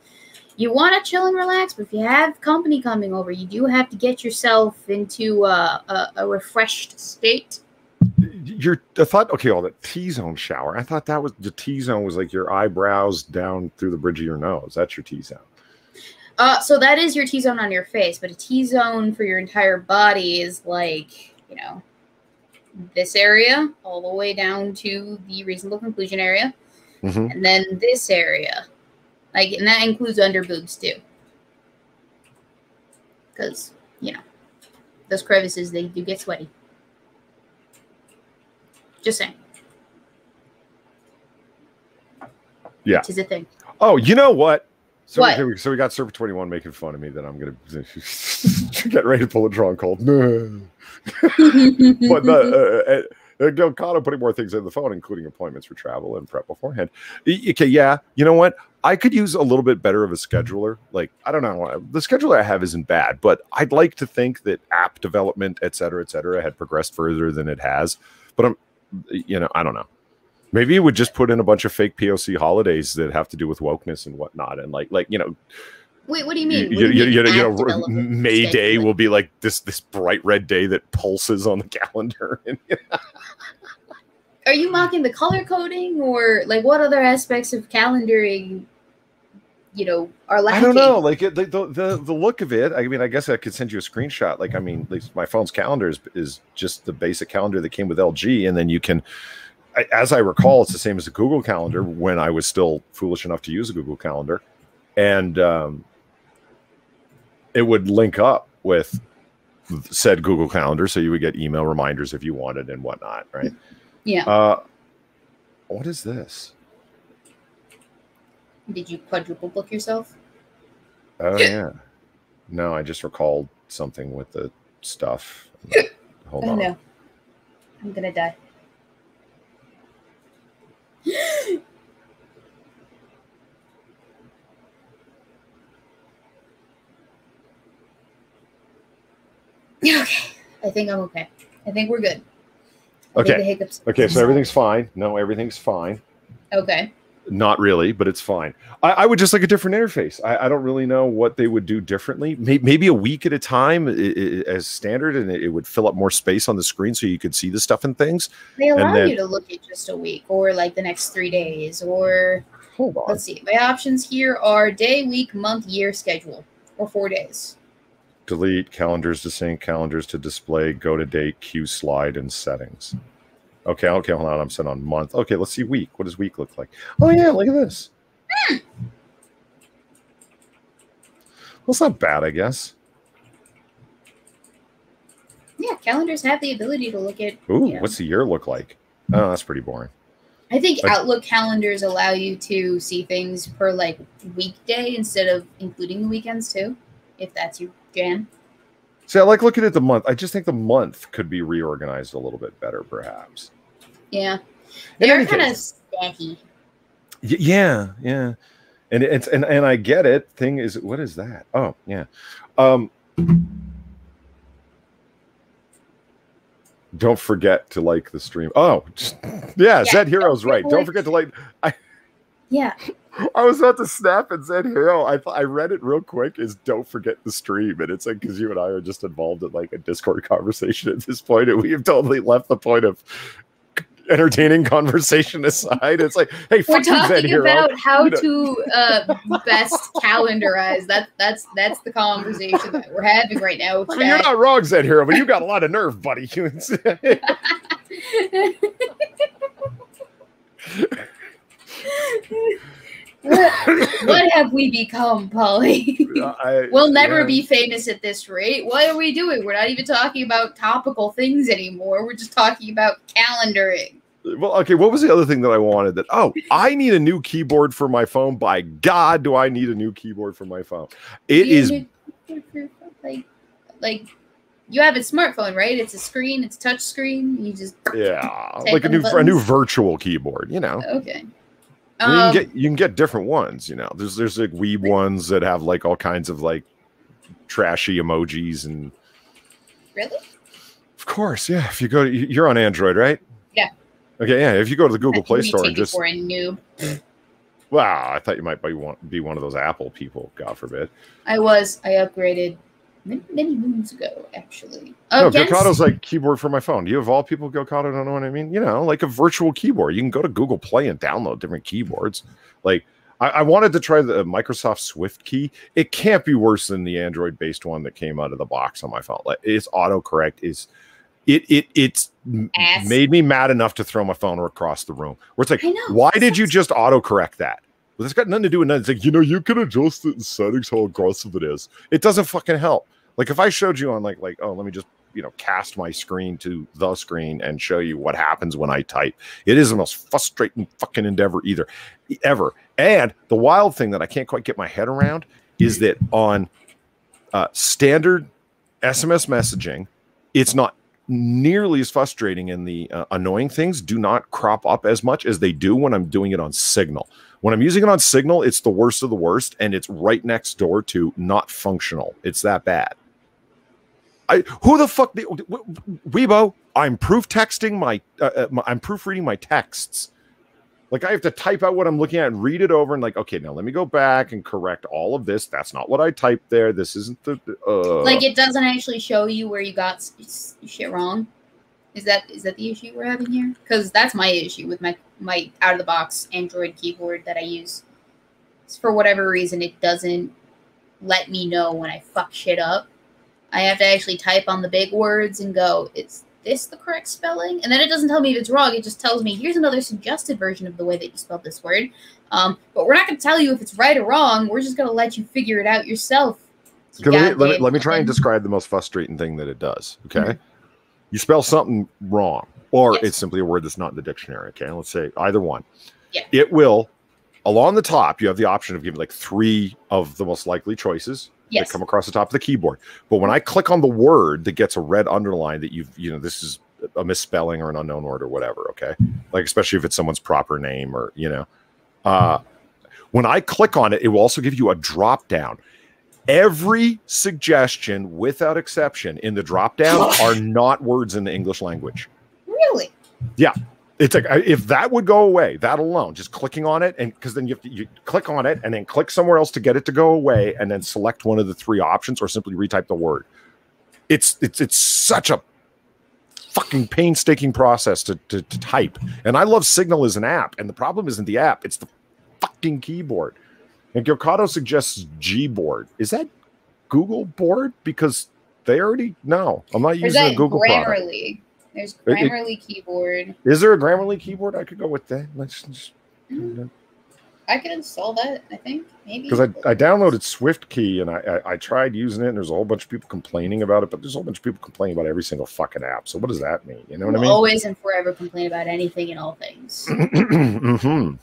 Speaker 1: chill and relax, but if you have company coming over, you do have to get yourself into a refreshed state.
Speaker 2: I thought, okay, all that T-zone shower. I thought that was the T-zone was like your eyebrows down through the bridge of your nose. That's your T-zone.
Speaker 1: So that is your T-zone on your face, but a T-zone for your entire body is like, this area all the way down to the reasonable conclusion area, and then this area, and that includes under boobs too, because those crevices, they do get sweaty. Just saying.
Speaker 2: Yeah,
Speaker 1: which is a thing.
Speaker 2: Oh, you know what? So
Speaker 1: What?
Speaker 2: So we got Server 21 making fun of me that I'm gonna get ready to pull a drawn cold. No. But Connor putting more things in the phone, including appointments for travel and prep beforehand. Okay, yeah. You know what? I could use a little bit better of a scheduler. Like, I don't know. The scheduler I have isn't bad, but I'd like to think that app development, et cetera, had progressed further than it has. But I don't know. Maybe it would just put in a bunch of fake POC holidays that have to do with wokeness and whatnot, and like
Speaker 1: Wait, what do you mean?
Speaker 2: May Day will be like this bright red day that pulses on the calendar.
Speaker 1: Are you mocking the color coding, or like what other aspects of calendaring, are lacking?
Speaker 2: I don't know. Like the look of it. I mean, I guess I could send you a screenshot. Like, I mean, at least my phone's calendar is just the basic calendar that came with LG, and then you can. As I recall, it's the same as the Google Calendar when I was still foolish enough to use a Google Calendar. And it would link up with said Google Calendar, so you would get email reminders if you wanted and whatnot, right?
Speaker 1: Yeah.
Speaker 2: What is this?
Speaker 1: Did you quadruple book yourself?
Speaker 2: Oh, yeah. No, I just recalled something with the stuff. Hold on.
Speaker 1: No. I'm going to die. Okay. I think I'm okay. I think we're good.
Speaker 2: Okay. Okay, so everything's fine. No, everything's fine.
Speaker 1: Okay.
Speaker 2: Not really, but it's fine. I would just like a different interface. I don't really know what they would do differently. Maybe a week at a time as standard, and it would fill up more space on the screen so you could see the stuff and things.
Speaker 1: They allow you to look at just a week or like the next 3 days or...
Speaker 2: Hold on.
Speaker 1: Let's see. My options here are day, week, month, year, schedule, or 4 days.
Speaker 2: Delete, calendars to sync, calendars to display, go to date, queue slide, and settings. Okay, hold on. I'm set on month. Okay, let's see week. What does week look like? Oh, yeah, look at this. Well, it's not bad, I guess.
Speaker 1: Yeah, calendars have the ability to look at...
Speaker 2: Ooh, what's the year look like? Oh, that's pretty boring.
Speaker 1: I think Outlook calendars allow you to see things per, like, weekday instead of including the weekends, too, if that's your jam.
Speaker 2: See, I like looking at the month. I just think the month could be reorganized a little bit better, perhaps.
Speaker 1: Yeah. They're kind of stacky.
Speaker 2: Yeah. And it's and I get it. Thing is, what is that? Oh, yeah. Don't forget to like the stream. Oh, yeah, Zed Hero's right. Don't forget to like.
Speaker 1: Yeah.
Speaker 2: I was about to snap at Zed Hero. I read it real quick. Is don't forget the stream, and it's like because you and I are just involved in like a Discord conversation at this point, and we have totally left the point of entertaining conversation aside. It's like, hey,
Speaker 1: we're talking about how to best calendarize. That's the conversation that we're having right now.
Speaker 2: I mean, you're not wrong, Zed Hero, but you got a lot of nerve, buddy.
Speaker 1: What have we become, Polly? We'll never be famous at this rate. What are we doing? We're not even talking about topical things anymore. We're just talking about calendaring.
Speaker 2: Well, okay, what was the other thing that I wanted? I need a new keyboard for my phone. By God, do I need a new keyboard for my phone? It is
Speaker 1: like you have a smartphone, right? It's a screen, it's touch screen. You just
Speaker 2: like a new virtual keyboard, you know.
Speaker 1: Okay.
Speaker 2: You can get different ones, you know. There's like Weebo ones that have like all kinds of like trashy emojis and.
Speaker 1: Really?
Speaker 2: Of course, yeah. If you go, you're on Android, right?
Speaker 1: Yeah.
Speaker 2: Okay, yeah. If you go to the Google Play Store and
Speaker 1: just for a noob.
Speaker 2: Wow, I thought you might be one of those Apple people. God forbid.
Speaker 1: I upgraded many moons ago, actually.
Speaker 2: No, Gokato's like keyboard for my phone. You of all people, Gokato, don't know what I mean? You know, like a virtual keyboard. You can go to Google Play and download different keyboards. Like, I wanted to try the Microsoft Swift key. It can't be worse than the Android-based one that came out of the box on my phone. Like, its autocorrect is... It's made me mad enough to throw my phone across the room. Where it's like, why did you just autocorrect that? Well, it's got nothing to do with nothing. It's like, you know, you can adjust it in settings how aggressive it is. It doesn't fucking help. Like if I showed you on like, oh, let me just, you know, cast my screen to the screen and show you what happens when I type. It is the most frustrating fucking endeavor ever. And the wild thing that I can't quite get my head around is that on standard SMS messaging, it's not nearly as frustrating, and the annoying things do not crop up as much as they do when I'm doing it on Signal. When I'm using it on Signal, it's the worst of the worst, and it's right next door to not functional. It's that bad. Who the fuck? Weebo, I'm proofreading my texts. Like I have to type out what I'm looking at and read it over and like, okay, now let me go back and correct all of this. That's not what I typed there. This isn't the
Speaker 1: like it doesn't actually show you where you got shit wrong. Is that the issue we're having here? Because that's my issue with my out of the box Android keyboard that I use. For whatever reason, it doesn't let me know when I fuck shit up. I have to actually type on the big words and go, is this the correct spelling? And then it doesn't tell me if it's wrong. It just tells me, here's another suggested version of the way that you spelled this word. But we're not going to tell you if it's right or wrong. We're just going to let you figure it out yourself.
Speaker 2: Let me try and describe the most frustrating thing that it does. Okay. Mm-hmm. You spell something wrong, or it's simply a word that's not in the dictionary. Okay. Let's say either one.
Speaker 1: Yeah.
Speaker 2: It will, along the top, you have the option of giving like 3 of the most likely choices. That come across the top of the keyboard. But when I click on the word that gets a red underline that this is a misspelling or an unknown word or whatever, okay? Like, especially if it's someone's proper name or, when I click on it, it will also give you a drop down. Every suggestion, without exception, in the drop down are not words in the English language.
Speaker 1: Really?
Speaker 2: Yeah. It's like, if that would go away, that alone, just clicking on it, and because then you click on it and then click somewhere else to get it to go away, and then select one of the 3 options, or simply retype the word. It's such a fucking painstaking process to type. And I love Signal as an app, and the problem isn't the app; it's the fucking keyboard. And Gokato suggests Gboard. Is that Google board? Because they already know. I'm not using a Google product.
Speaker 1: There's Grammarly keyboard.
Speaker 2: Is there a Grammarly keyboard? I could go with that. Let's just.
Speaker 1: I could install that, I think. Maybe.
Speaker 2: Because I downloaded Swift Key and I tried using it, and there's a whole bunch of people complaining about it, but there's a whole bunch of people complaining about every single fucking app. So what does that mean? You know what I mean?
Speaker 1: Always and forever complain about anything and all things.
Speaker 2: Mm-hmm.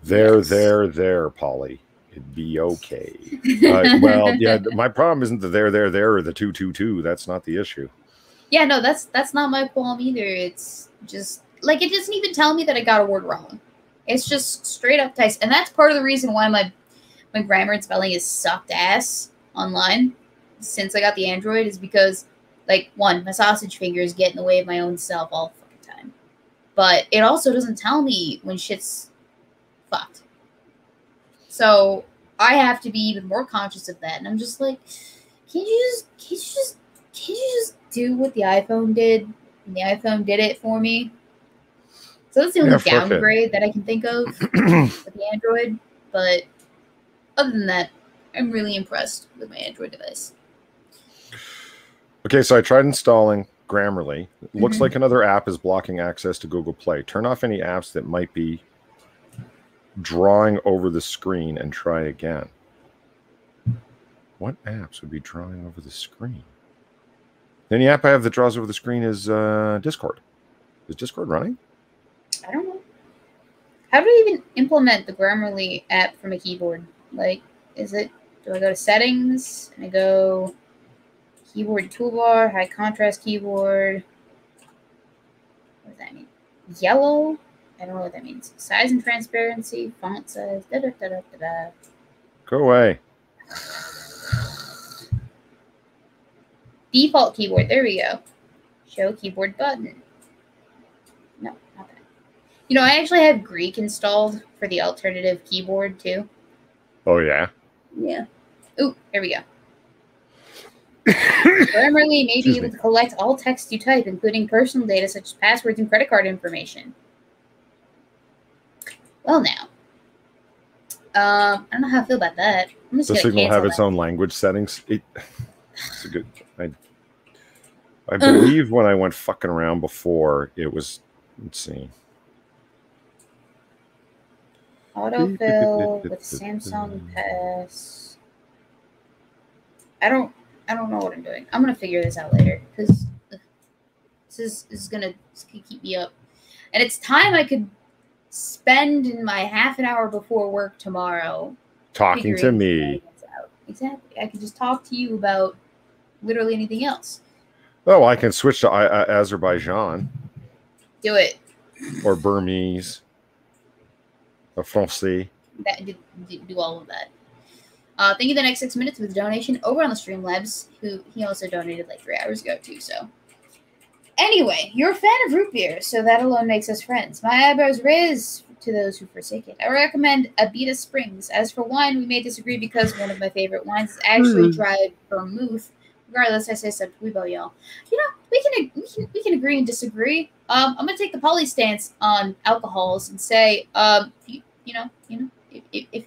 Speaker 2: There, Polly. It'd be okay. Well, yeah, my problem isn't the there, or the 222. That's not the issue.
Speaker 1: Yeah, no, that's not my problem either. It's just like it doesn't even tell me that I got a word wrong. It's just straight up text, and that's part of the reason why my grammar and spelling is sucked ass online since I got the Android, is because, like, one, my sausage fingers get in the way of my own self all the fucking time, but it also doesn't tell me when shit's fucked. So I have to be even more conscious of that, and I'm just like, can't you just do what the iPhone did? And the iPhone did it for me. So that's the only downgrade that I can think of with the Android. But other than that, I'm really impressed with my Android device.
Speaker 2: Okay, so I tried installing Grammarly. It looks like another app is blocking access to Google Play. Turn off any apps that might be drawing over the screen and try again. What apps would be drawing over the screen? The only app I have that draws over the screen is Discord. Is Discord running?
Speaker 1: I don't know. How do I even implement the Grammarly app from a keyboard? Like, do I go to settings and I go keyboard toolbar, high contrast keyboard? What does that mean? Yellow? I don't know what that means. Size and transparency, font size, da-da-da-da-da-da.
Speaker 2: Go away.
Speaker 1: Default keyboard, there we go. Show keyboard button. No, not that. You know, I actually have Greek installed for the alternative keyboard too.
Speaker 2: Oh, yeah?
Speaker 1: Yeah. Ooh, there we go. Grammarly may be able to collect all text you type, including personal data such as passwords and credit card information. Well, now. I don't know how I feel about that. I'm just
Speaker 2: the
Speaker 1: gonna
Speaker 2: Signal have its own language settings. It's a good. I believe when I went fucking around before, it was. Let's see.
Speaker 1: Autofill with Samsung Pass. I don't know what I'm doing. I'm gonna figure this out later because this is gonna keep me up, and it's time I could spend in my half an hour before work tomorrow
Speaker 2: talking to me.
Speaker 1: Exactly. I could just talk to you about literally anything else.
Speaker 2: Oh, I can switch to Azerbaijan.
Speaker 1: Do it.
Speaker 2: Or Burmese. Or Francais.
Speaker 1: Do all of that. Thank you the next 6 minutes with a donation over on the Streamlabs, who he also donated like 3 hours ago too, so. Anyway, you're a fan of root beer, so that alone makes us friends. My eyebrows raise to those who forsake it. I recommend Abita Springs. As for wine, we may disagree because one of my favorite wines is actually dried vermouth. Regardless, I say so to Weebo, y'all. You know, we can agree and disagree. I'm gonna take the poly stance on alcohols and say, if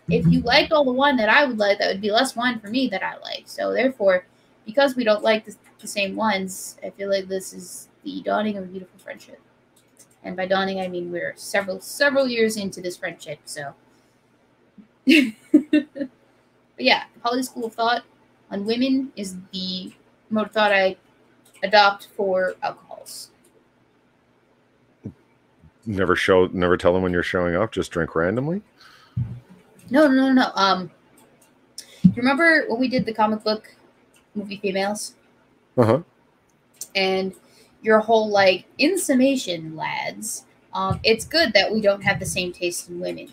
Speaker 1: you liked all the wine that I would like, that would be less wine for me that I like. So therefore, because we don't like the same wines, I feel like this is the dawning of a beautiful friendship. And by dawning, I mean we're several years into this friendship. So, but yeah, the poly school of thought on women is the mode of thought I adopt for alcohols.
Speaker 2: Never tell them when you're showing up. Just drink randomly.
Speaker 1: No. You remember when we did the comic book movie Females?
Speaker 2: Uh-huh.
Speaker 1: And your whole, like, in summation, lads, it's good that we don't have the same taste in women.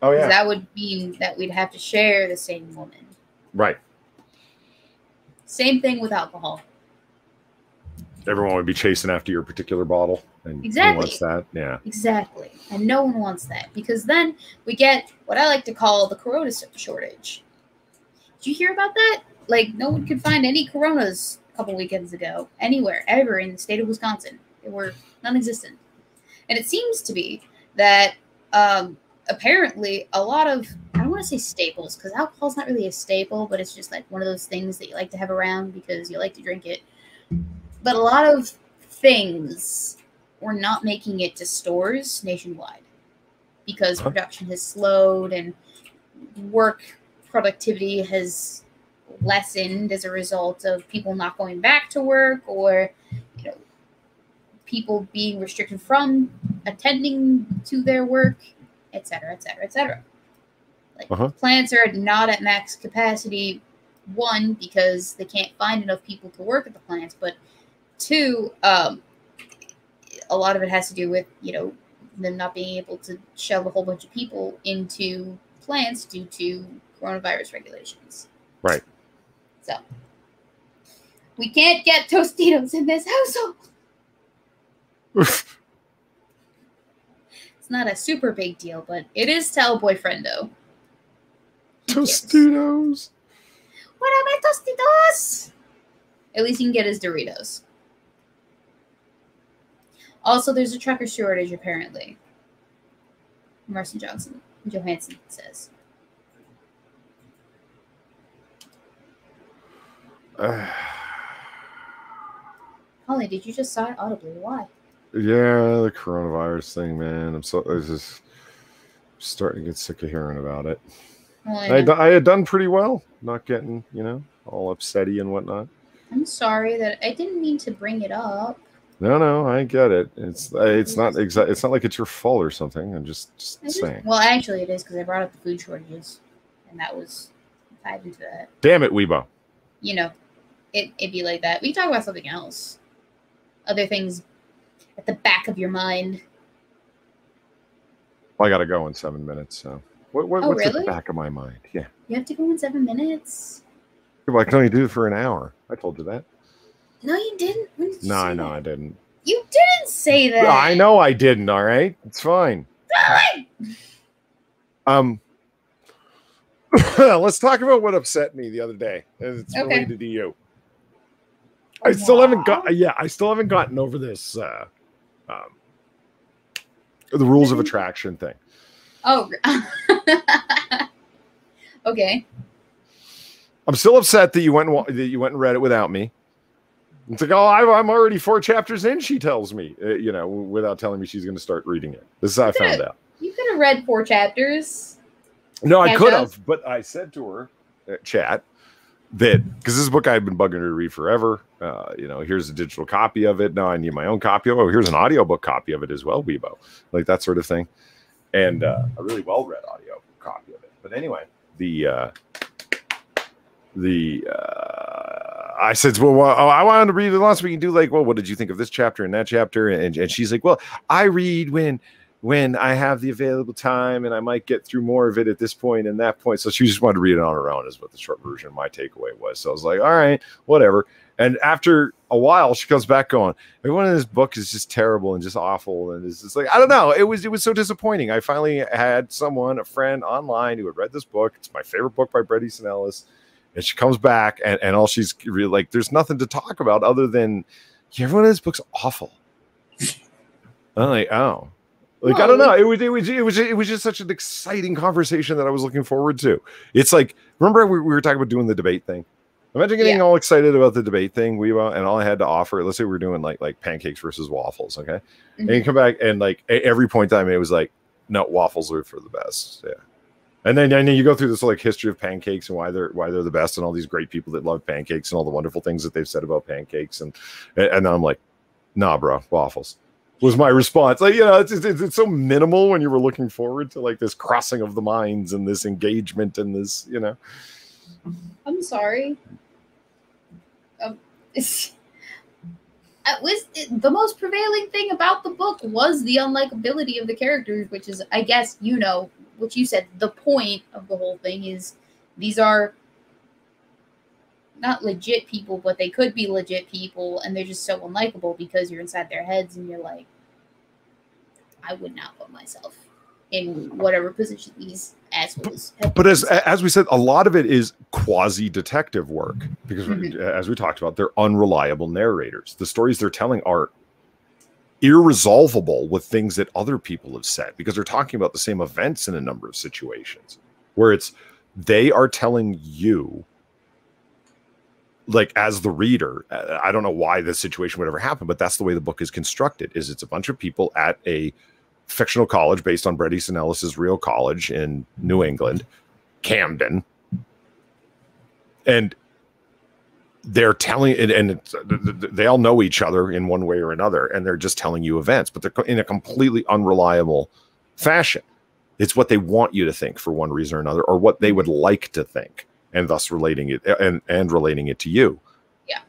Speaker 2: Oh, yeah.
Speaker 1: That would mean that we'd have to share the same woman.
Speaker 2: Right.
Speaker 1: Same thing with alcohol.
Speaker 2: Everyone would be chasing after your particular bottle. And
Speaker 1: exactly.
Speaker 2: Who wants that? Yeah.
Speaker 1: Exactly. And no one wants that. Because then we get what I like to call the Corona shortage. Did you hear about that? Like, no one could find any Coronas a couple weekends ago. Anywhere, ever in the state of Wisconsin. They were non-existent. And it seems to be that apparently a lot of, I don't want to say staples, because alcohol's not really a staple, but it's just like one of those things that you like to have around because you like to drink it. But a lot of things were not making it to stores nationwide because production has slowed and work productivity has lessened as a result of people not going back to work or, people being restricted from attending to their work, etc., etc., etc. Like plants are not at max capacity. One, because they can't find enough people to work at the plants, but two, a lot of it has to do with them not being able to shove a whole bunch of people into plants due to coronavirus regulations.
Speaker 2: Right.
Speaker 1: So we can't get Tostitos in this household. It's not a super big deal, but it is to El Boyfriendo.
Speaker 2: Tostitos.
Speaker 1: What are my Tostitos? At least you can get his Doritos. Also, there's a trucker shortage, apparently. Marcin Johansson says. Holly, did you just sigh audibly? Why?
Speaker 2: Yeah, the coronavirus thing, man. starting to get sick of hearing about it.
Speaker 1: Well,
Speaker 2: I had done pretty well, not getting, all upsetty and whatnot.
Speaker 1: I'm sorry that I didn't mean to bring it up.
Speaker 2: No, I get it. It's not like it's your fault or something. I'm just saying.
Speaker 1: Well, actually, it is because I brought up the food shortages, and that was tied into that.
Speaker 2: Damn it, Weebo.
Speaker 1: It'd be like that. We can talk about something else. Other things at the back of your mind.
Speaker 2: Well, I got to go in 7 minutes. So what's
Speaker 1: really?
Speaker 2: at the back of my mind? Yeah.
Speaker 1: You have to go in 7 minutes.
Speaker 2: Well, I can only do it for an hour. I told you that.
Speaker 1: No, you didn't. When did you
Speaker 2: No,
Speaker 1: say
Speaker 2: I know
Speaker 1: that?
Speaker 2: I didn't.
Speaker 1: You didn't say that.
Speaker 2: I know I didn't. All right, it's fine. Let's talk about what upset me the other day. It's related to you. I still haven't gotten over this. The rules of attraction thing.
Speaker 1: Oh. Okay.
Speaker 2: I'm still upset that you went and read it without me. It's like, I'm already 4 chapters in, she tells me, without telling me she's going to start reading it. This is how I found out.
Speaker 1: You could have read 4 chapters.
Speaker 2: No, I could have, but I said to her at chat that, because this is a book I've been bugging her to read forever. Here's a digital copy of it. Now I need my own copy. Oh, here's an audiobook copy of it as well, Weebo. Like that sort of thing. And a really well-read audio copy of it. But anyway, I said, well, I wanted to read it last week. You do like, well, what did you think of this chapter and that chapter? And she's like, well, I read when I have the available time, and I might get through more of it at this point and that point. So she just wanted to read it on her own, is what the short version of my takeaway was. So I was like, all right, whatever. And after a while, she comes back going, everyone in this book is just terrible and just awful. And it's just like, I don't know. It was so disappointing. I finally had a friend online who had read this book. It's my favorite book by Bret Easton Ellis. And she comes back and all she's really like, there's nothing to talk about other than everyone in this book's awful. I'm like, oh. Like, I don't know. It was just such an exciting conversation that I was looking forward to. It's like, remember we were talking about doing the debate thing? Imagine getting all excited about the debate thing, Weebo, and all I had to offer, let's say we're doing like pancakes versus waffles, okay? Mm-hmm. And you come back and like every point I made, it was like, no, waffles are for the best. Yeah. And then you go through this like history of pancakes and why they're the best, and all these great people that love pancakes and all the wonderful things that they've said about pancakes, and then I'm like, nah, bro, waffles was my response. Like, it's so minimal when you were looking forward to like this crossing of the minds and this engagement and this,
Speaker 1: I'm sorry. The most prevailing thing about the book was the unlikability of the characters, which is, I guess, what you said, the point of the whole thing is these are not legit people, but they could be legit people, and they're just so unlikable because you're inside their heads and you're like, I would not put myself in whatever position these assholes have.
Speaker 2: But as we said, a lot of it is quasi-detective work because, as we talked about, they're unreliable narrators. The stories they're telling are irresolvable with things that other people have said because they're talking about the same events in a number of situations where they are telling you, like, as the reader, I don't know why this situation would ever happen, but that's the way the book is constructed. It's a bunch of people at a fictional college based on Bret Easton Ellis's real college in New England, Camden, and they're telling it, and they all know each other in one way or another, and they're just telling you events, but they're in a completely unreliable fashion. It's what they want you to think for one reason or another, or what they would like to think, and thus relating it and relating it to you.
Speaker 1: Yeah.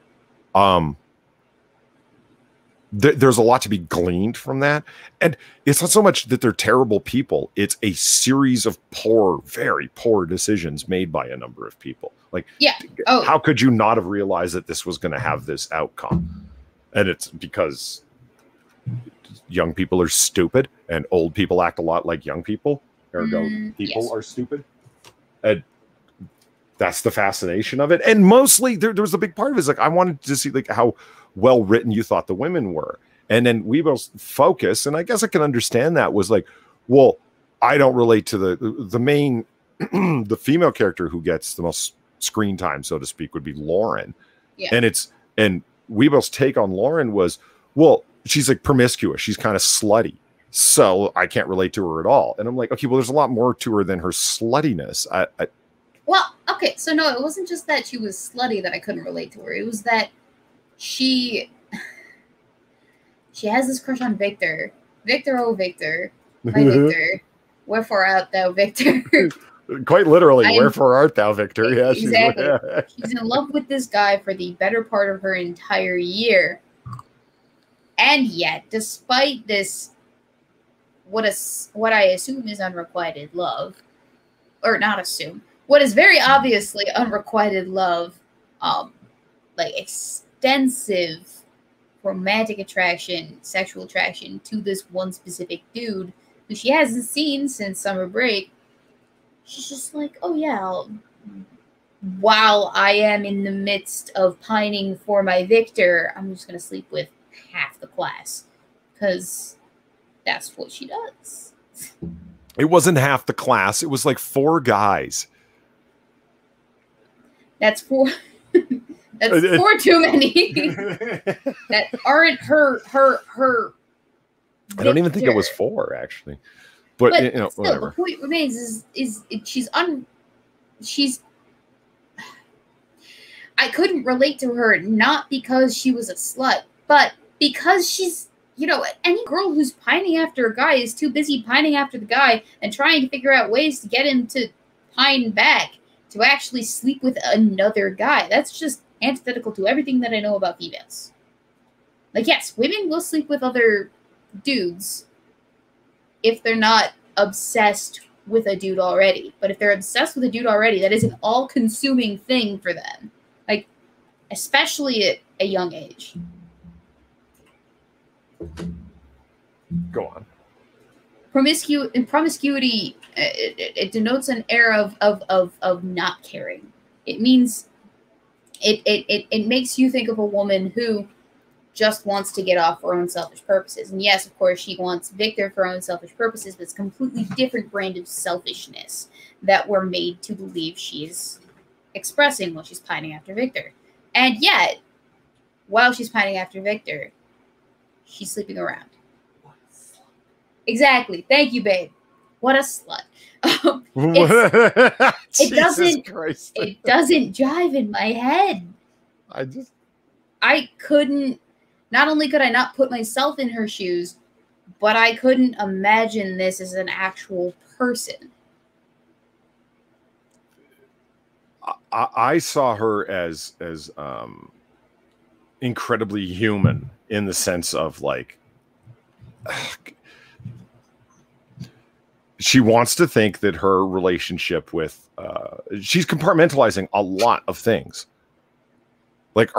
Speaker 2: There's a lot to be gleaned from that, and it's not so much that they're terrible people. It's a series of very poor decisions made by a number of people. Like, how could you not have realized that this was going to have this outcome? And it's because young people are stupid and old people act a lot like young people. Ergo, people are stupid. And that's the fascination of it. And mostly there was a big part of it. It's like, I wanted to see like how well written you thought the women were. And then Weebo's focus, and I guess I can understand that, was like, well, I don't relate to the main the female character who gets the most screen time, so to speak, would be Lauren.
Speaker 1: Yeah.
Speaker 2: And Weebo's take on Lauren was, well, she's like promiscuous, she's kind of slutty. So I can't relate to her at all. And I'm like, okay, well, there's a lot more to her than her sluttiness.
Speaker 1: Well, okay, so no, it wasn't just that she was slutty that I couldn't relate to her. It was that she has this crush on Victor. Victor, oh Victor, my Victor. Wherefore art thou, Victor?
Speaker 2: Quite literally, wherefore art thou, Victor? Yeah,
Speaker 1: exactly. She's in love with this guy for the better part of her entire year. And yet, despite this, what I assume is unrequited love, or not assume, what is very obviously unrequited love, like extensive romantic attraction, sexual attraction to this one specific dude who she hasn't seen since summer break, she's just like, oh yeah, while I am in the midst of pining for my Victor, I'm just going to sleep with half the class. Because that's what she does.
Speaker 2: It wasn't half the class. It was like 4 guys.
Speaker 1: That's 4. That's 4 too many. That aren't her.
Speaker 2: I don't even think it was 4 actually, but you know,
Speaker 1: still,
Speaker 2: whatever.
Speaker 1: The point remains is she's. I couldn't relate to her not because she was a slut, but because she's, you know, any girl who's pining after a guy is too busy pining after the guy and trying to figure out ways to get him to pine back to actually sleep with another guy. That's just antithetical to everything that I know about females. Like, yes, women will sleep with other dudes if they're not obsessed with a dude already. But if they're obsessed with a dude already, that is an all-consuming thing for them. Like, especially at a young age.
Speaker 2: Go on.
Speaker 1: Promiscuity, it denotes an air of not caring. It means it makes you think of a woman who just wants to get off for her own selfish purposes. And yes, of course, she wants Victor for her own selfish purposes, but it's a completely different brand of selfishness that we're made to believe she's expressing while she's pining after Victor. And yet, while she's pining after Victor, she's sleeping around. Exactly. Thank you, babe. What a slut. It doesn't jive in my head. I couldn't. Not only could I not put myself in her shoes, but I couldn't imagine this as an actual person.
Speaker 2: I saw her as incredibly human in the sense of like. She wants to think that her relationship with she's compartmentalizing a lot of things. Like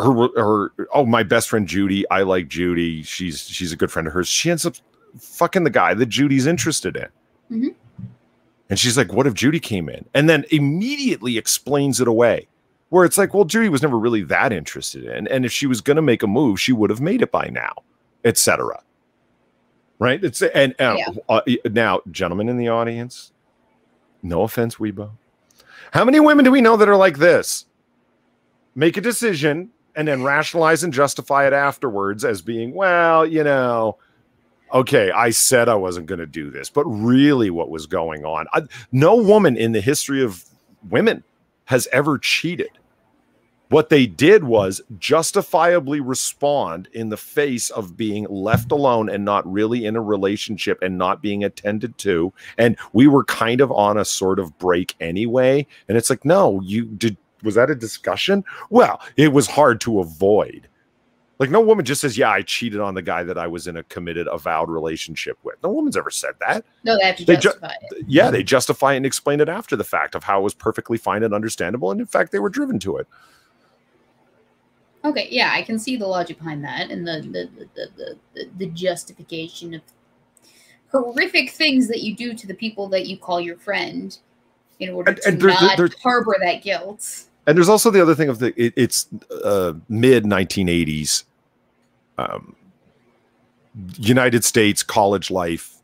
Speaker 2: my best friend Judy, I like Judy. She's a good friend of hers. She ends up fucking the guy that Judy's interested in. Mm-hmm. And she's like, what if Judy came in? And then immediately explains it away. Where it's like, well, Judy was never really that interested in. And if she was going to make a move, she would have made it by now, etc. Right? It's now, gentlemen in the audience, no offense, Weebo. How many women do we know that are like this? Make a decision and then rationalize and justify it afterwards as being, well, you know, okay, I said I wasn't going to do this, but really what was going on? No woman in the history of women has ever cheated. What they did was justifiably respond in the face of being left alone and not really in a relationship and not being attended to. And we were kind of on a sort of break anyway. And it's like, no, was that a discussion? Well, it was hard to avoid. Like, no woman just says, yeah, I cheated on the guy that I was in a committed, avowed relationship with. No woman's ever said that.
Speaker 1: No, they have to justify it.
Speaker 2: Yeah, they justify it and explain it after the fact of how it was perfectly fine and understandable. And in fact, they were driven to it.
Speaker 1: Okay, yeah, I can see the logic behind that and the justification of horrific things that you do to the people that you call your friend in order to not harbor that guilt.
Speaker 2: And there's also the other thing of it's mid 1980s, United States college life.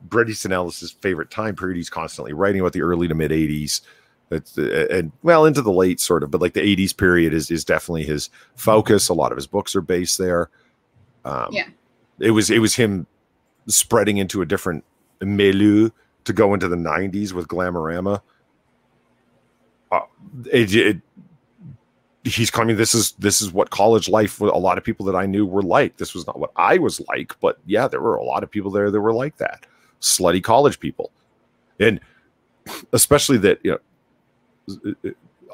Speaker 2: Bret Easton Ellis's favorite time period. He's constantly writing about the early to mid 80s. And well into the late sort of, but like the 80s period is definitely his focus. A lot of his books are based there. It was him spreading into a different milieu to go into the 90s with Glamorama. He's claiming this is what college life, a lot of people that I knew were like. This was not what I was like, but yeah, there were a lot of people there that were like that. Slutty college people. And especially that,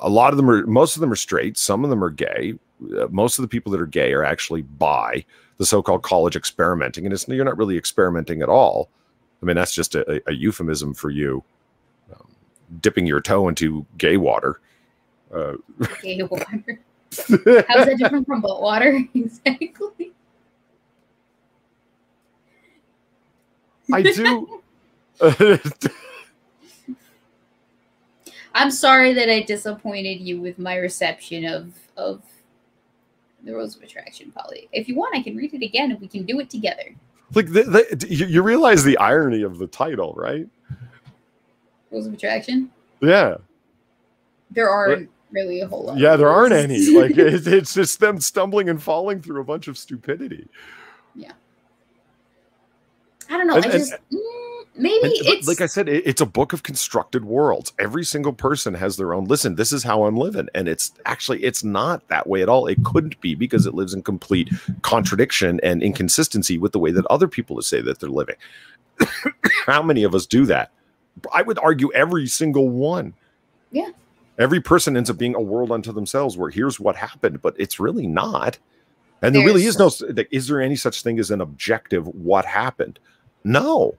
Speaker 2: a lot of them are, most of them are straight. Some of them are gay. Most of the people that are gay are actually bi, the so-called college experimenting. And you're not really experimenting at all. I mean, that's just a euphemism for you dipping your toe into gay water.
Speaker 1: Gay water. How's that different from butt water? Exactly.
Speaker 2: I do.
Speaker 1: I'm sorry that I disappointed you with my reception of The Rules of Attraction, Polly. If you want, I can read it again and we can do it together.
Speaker 2: Like you realize the irony of the title, right?
Speaker 1: Rules of Attraction?
Speaker 2: Yeah.
Speaker 1: There aren't really a whole lot.
Speaker 2: Yeah, there aren't any. Like it's just them stumbling and falling through a bunch of stupidity.
Speaker 1: Yeah. I don't know. Maybe it's
Speaker 2: like I said, it's a book of constructed worlds. Every single person has their own. Listen, this is how I'm living, and it's not that way at all. It couldn't be, because it lives in complete contradiction and inconsistency with the way that other people say that they're living. How many of us do that? I would argue every single one.
Speaker 1: Yeah.
Speaker 2: Every person ends up being a world unto themselves, where here's what happened, but it's really not. And there really is no. Is there any such thing as an objective what happened? No.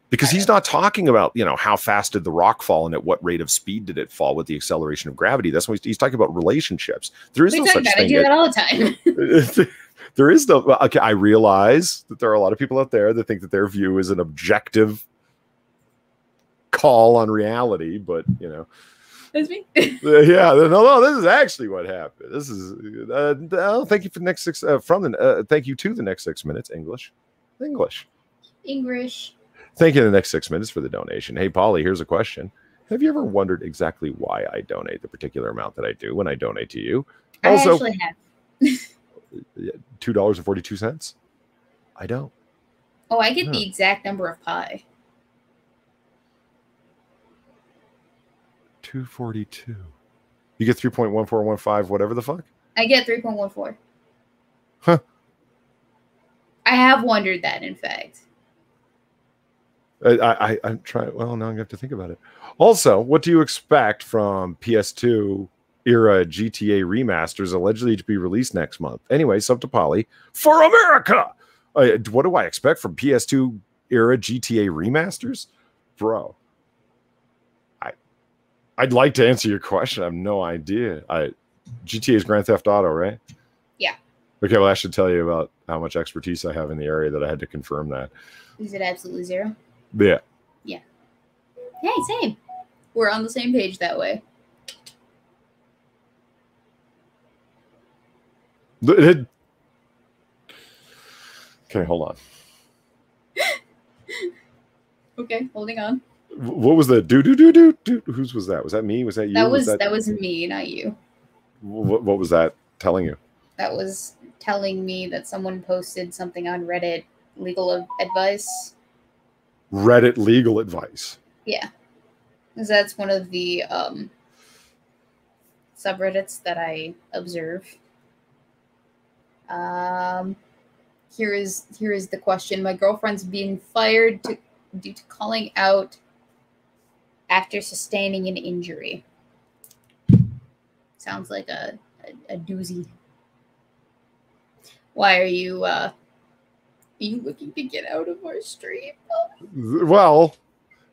Speaker 2: Because he's not talking about, how fast did the rock fall and at what rate of speed did it fall with the acceleration of gravity. That's what he's talking about, relationships. There is no such thing.
Speaker 1: I do that all the time.
Speaker 2: There is no. Okay, I realize that there are a lot of people out there that think that their view is an objective call on reality, but
Speaker 1: That's me.
Speaker 2: Yeah, no, this is actually what happened. This is. Thank you for the next six. Thank you to the next 6 minutes. English. Thank you to the next 6 minutes for the donation. Hey, Polly, here's a question. Have you ever wondered exactly why I donate the particular amount that I do when I donate to you? Also,
Speaker 1: I actually have.
Speaker 2: $2.42. I don't.
Speaker 1: Oh, I get the exact number of pie.
Speaker 2: 242. You get 3.1415, whatever the fuck?
Speaker 1: I get 3.14.
Speaker 2: Huh.
Speaker 1: I have wondered that, in fact.
Speaker 2: I'm trying. Well, now I'm going to have to think about it. Also, what do you expect from PS2 era GTA remasters allegedly to be released next month? Anyway, sub to Polly for America. What do I expect from PS2 era GTA remasters? Bro. I'd like to answer your question. I have no idea. GTA is Grand Theft Auto, right?
Speaker 1: Yeah.
Speaker 2: Okay, well, I should tell you about how much expertise I have in the area that I had to confirm that.
Speaker 1: Is it absolutely zero?
Speaker 2: Yeah.
Speaker 1: Yeah. Hey, same. We're on the same page that way.
Speaker 2: Okay, hold on.
Speaker 1: Okay, holding on.
Speaker 2: What was the do? Whose was that? Was that me? Was that you?
Speaker 1: That was me, not you.
Speaker 2: What was that telling you?
Speaker 1: That was telling me that someone posted something on Reddit, legal advice.
Speaker 2: Reddit legal advice.
Speaker 1: Yeah, because that's one of the subreddits that I observe. Here is the question. My girlfriend's being fired due to calling out after sustaining an injury. Sounds like a doozy. Why are you looking to get out of our stream?
Speaker 2: Well,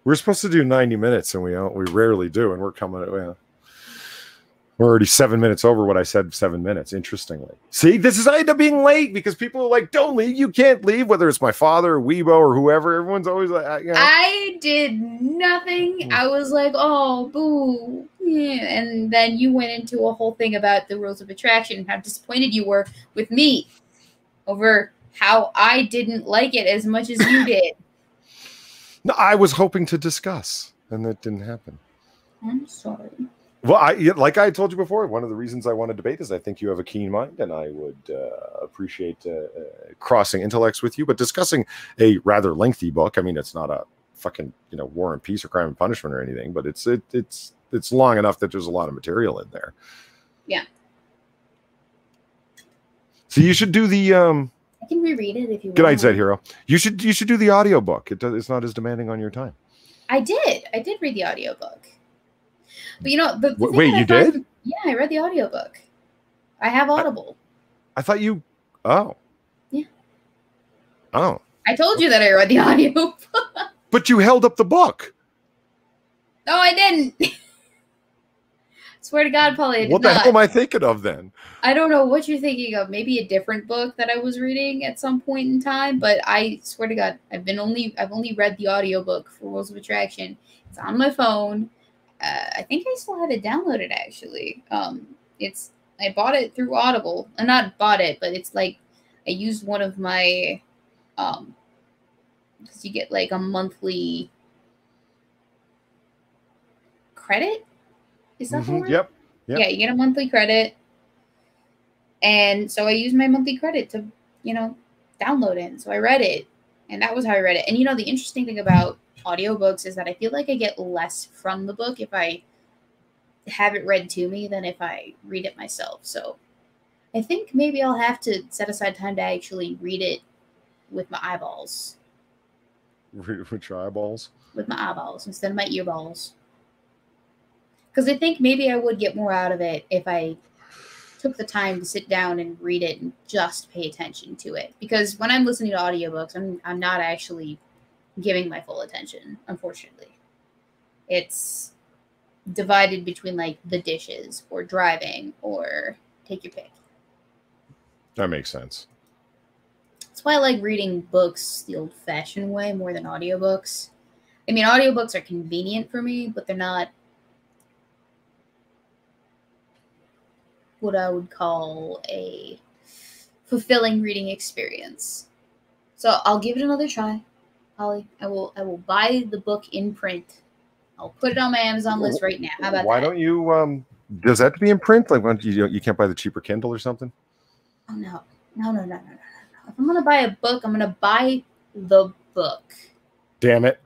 Speaker 2: we're supposed to do 90 minutes, and we rarely do, and we're coming at. We're already 7 minutes over what I said 7 minutes, interestingly. See, I end up being late because people are like, don't leave. You can't leave, whether it's my father or Weebo or whoever. Everyone's always like,
Speaker 1: I did nothing. I was like, oh, boo. Yeah. And then you went into a whole thing about the rules of attraction and how disappointed you were with me over how I didn't like it as much as you did.
Speaker 2: No, I was hoping to discuss, and that didn't happen.
Speaker 1: I'm sorry.
Speaker 2: Well, like I told you before, one of the reasons I want to debate is I think you have a keen mind, and I would appreciate crossing intellects with you. But discussing a rather lengthy book, I mean, it's not a fucking War and Peace or Crime and Punishment or anything, but it's long enough that there's a lot of material in there.
Speaker 1: Yeah.
Speaker 2: So you should do the.
Speaker 1: I can reread it if you want.
Speaker 2: Good night, Zed Hero. You should do the audiobook. It's not as demanding on your time.
Speaker 1: I did read the audiobook. But the
Speaker 2: wait, you did?
Speaker 1: Yeah, I read the audiobook. I have Audible.
Speaker 2: I thought you. Oh.
Speaker 1: Yeah.
Speaker 2: Oh.
Speaker 1: I told you that I read the audiobook.
Speaker 2: But you held up the book.
Speaker 1: No, I didn't. Swear to God, Polly, I did
Speaker 2: What the
Speaker 1: not.
Speaker 2: hell am I thinking of then?
Speaker 1: I don't know what you're thinking of. Maybe a different book that I was reading at some point in time, but I swear to God, I've only read the audiobook for Rules of Attraction. It's on my phone. I think I still have it downloaded actually. I bought it through Audible. Not bought it, but it's like I used one of my because you get like a monthly credit. Is that the word?
Speaker 2: Yep.
Speaker 1: Yeah, you get a monthly credit. And so I used my monthly credit to, download it. So I read it. And that was how I read it. And the interesting thing about audiobooks is that I feel like I get less from the book if I have it read to me than if I read it myself. So I think maybe I'll have to set aside time to actually read it with my eyeballs.
Speaker 2: With your eyeballs?
Speaker 1: With my eyeballs instead of my earballs. Because I think maybe I would get more out of it if I took the time to sit down and read it and just pay attention to it. Because when I'm listening to audiobooks, I'm not actually giving my full attention, unfortunately. It's divided between like the dishes or driving or take your pick.
Speaker 2: That makes sense.
Speaker 1: That's why I like reading books the old-fashioned way more than audiobooks. I mean, audiobooks are convenient for me, but they're not what I would call a fulfilling reading experience. So I'll give it another try, Holly. I will buy the book in print. I'll put it on my Amazon list right now. How about
Speaker 2: Why don't you? Does that have to be in print? Like, when you can't buy the cheaper Kindle or something?
Speaker 1: Oh no. If I'm gonna buy a book, I'm gonna buy the book.
Speaker 2: Damn it!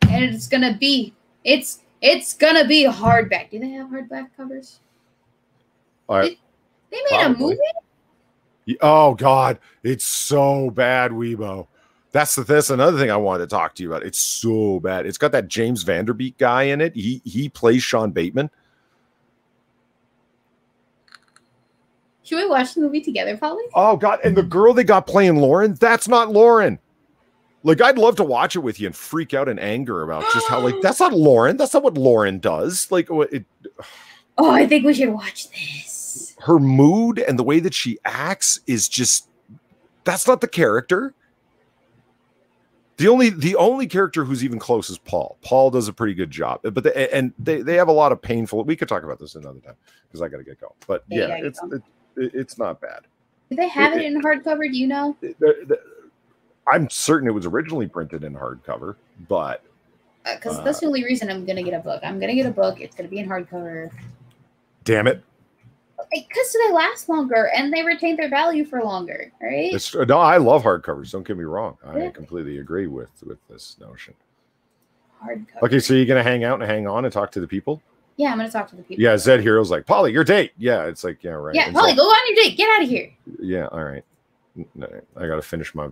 Speaker 1: And it's gonna be hardback. Do they have hardback covers? They made a movie?
Speaker 2: Oh God, it's so bad, Weebo. That's another thing I wanted to talk to you about. It's so bad. It's got that James Vanderbeek guy in it. He plays Sean Bateman.
Speaker 1: Should we watch the movie together, Polly?
Speaker 2: Oh God, and the girl they got playing Lauren, that's not Lauren. Like, I'd love to watch it with you and freak out in anger about just how, like, that's not Lauren. That's not what Lauren does. Like,
Speaker 1: oh, I think we should watch this.
Speaker 2: Her mood and the way that she acts is just, that's not the character. The only character who's even close is Paul. Paul does a pretty good job, but they have a lot of painful. We could talk about this another time because I got to get going. But yeah, it's not bad.
Speaker 1: Do they have it in hardcover? Do you know?
Speaker 2: I'm certain it was originally printed in hardcover, but
Speaker 1: because that's the only reason I'm gonna get a book. I'm gonna get a book. It's gonna be in hardcover.
Speaker 2: Damn it!
Speaker 1: Because they last longer and they retain their value for longer, right?
Speaker 2: No, I love hardcovers. Don't get me wrong. I completely agree with this notion.
Speaker 1: Hardcover.
Speaker 2: Okay, so you're gonna hang out and hang on and talk to the people?
Speaker 1: Yeah, I'm gonna talk to the people.
Speaker 2: Yeah, Zed Hero's like, Polly, your date. Yeah, it's like, yeah, right.
Speaker 1: Yeah, Polly, go on your date. Get out of here.
Speaker 2: Yeah, all right. No, I gotta finish my.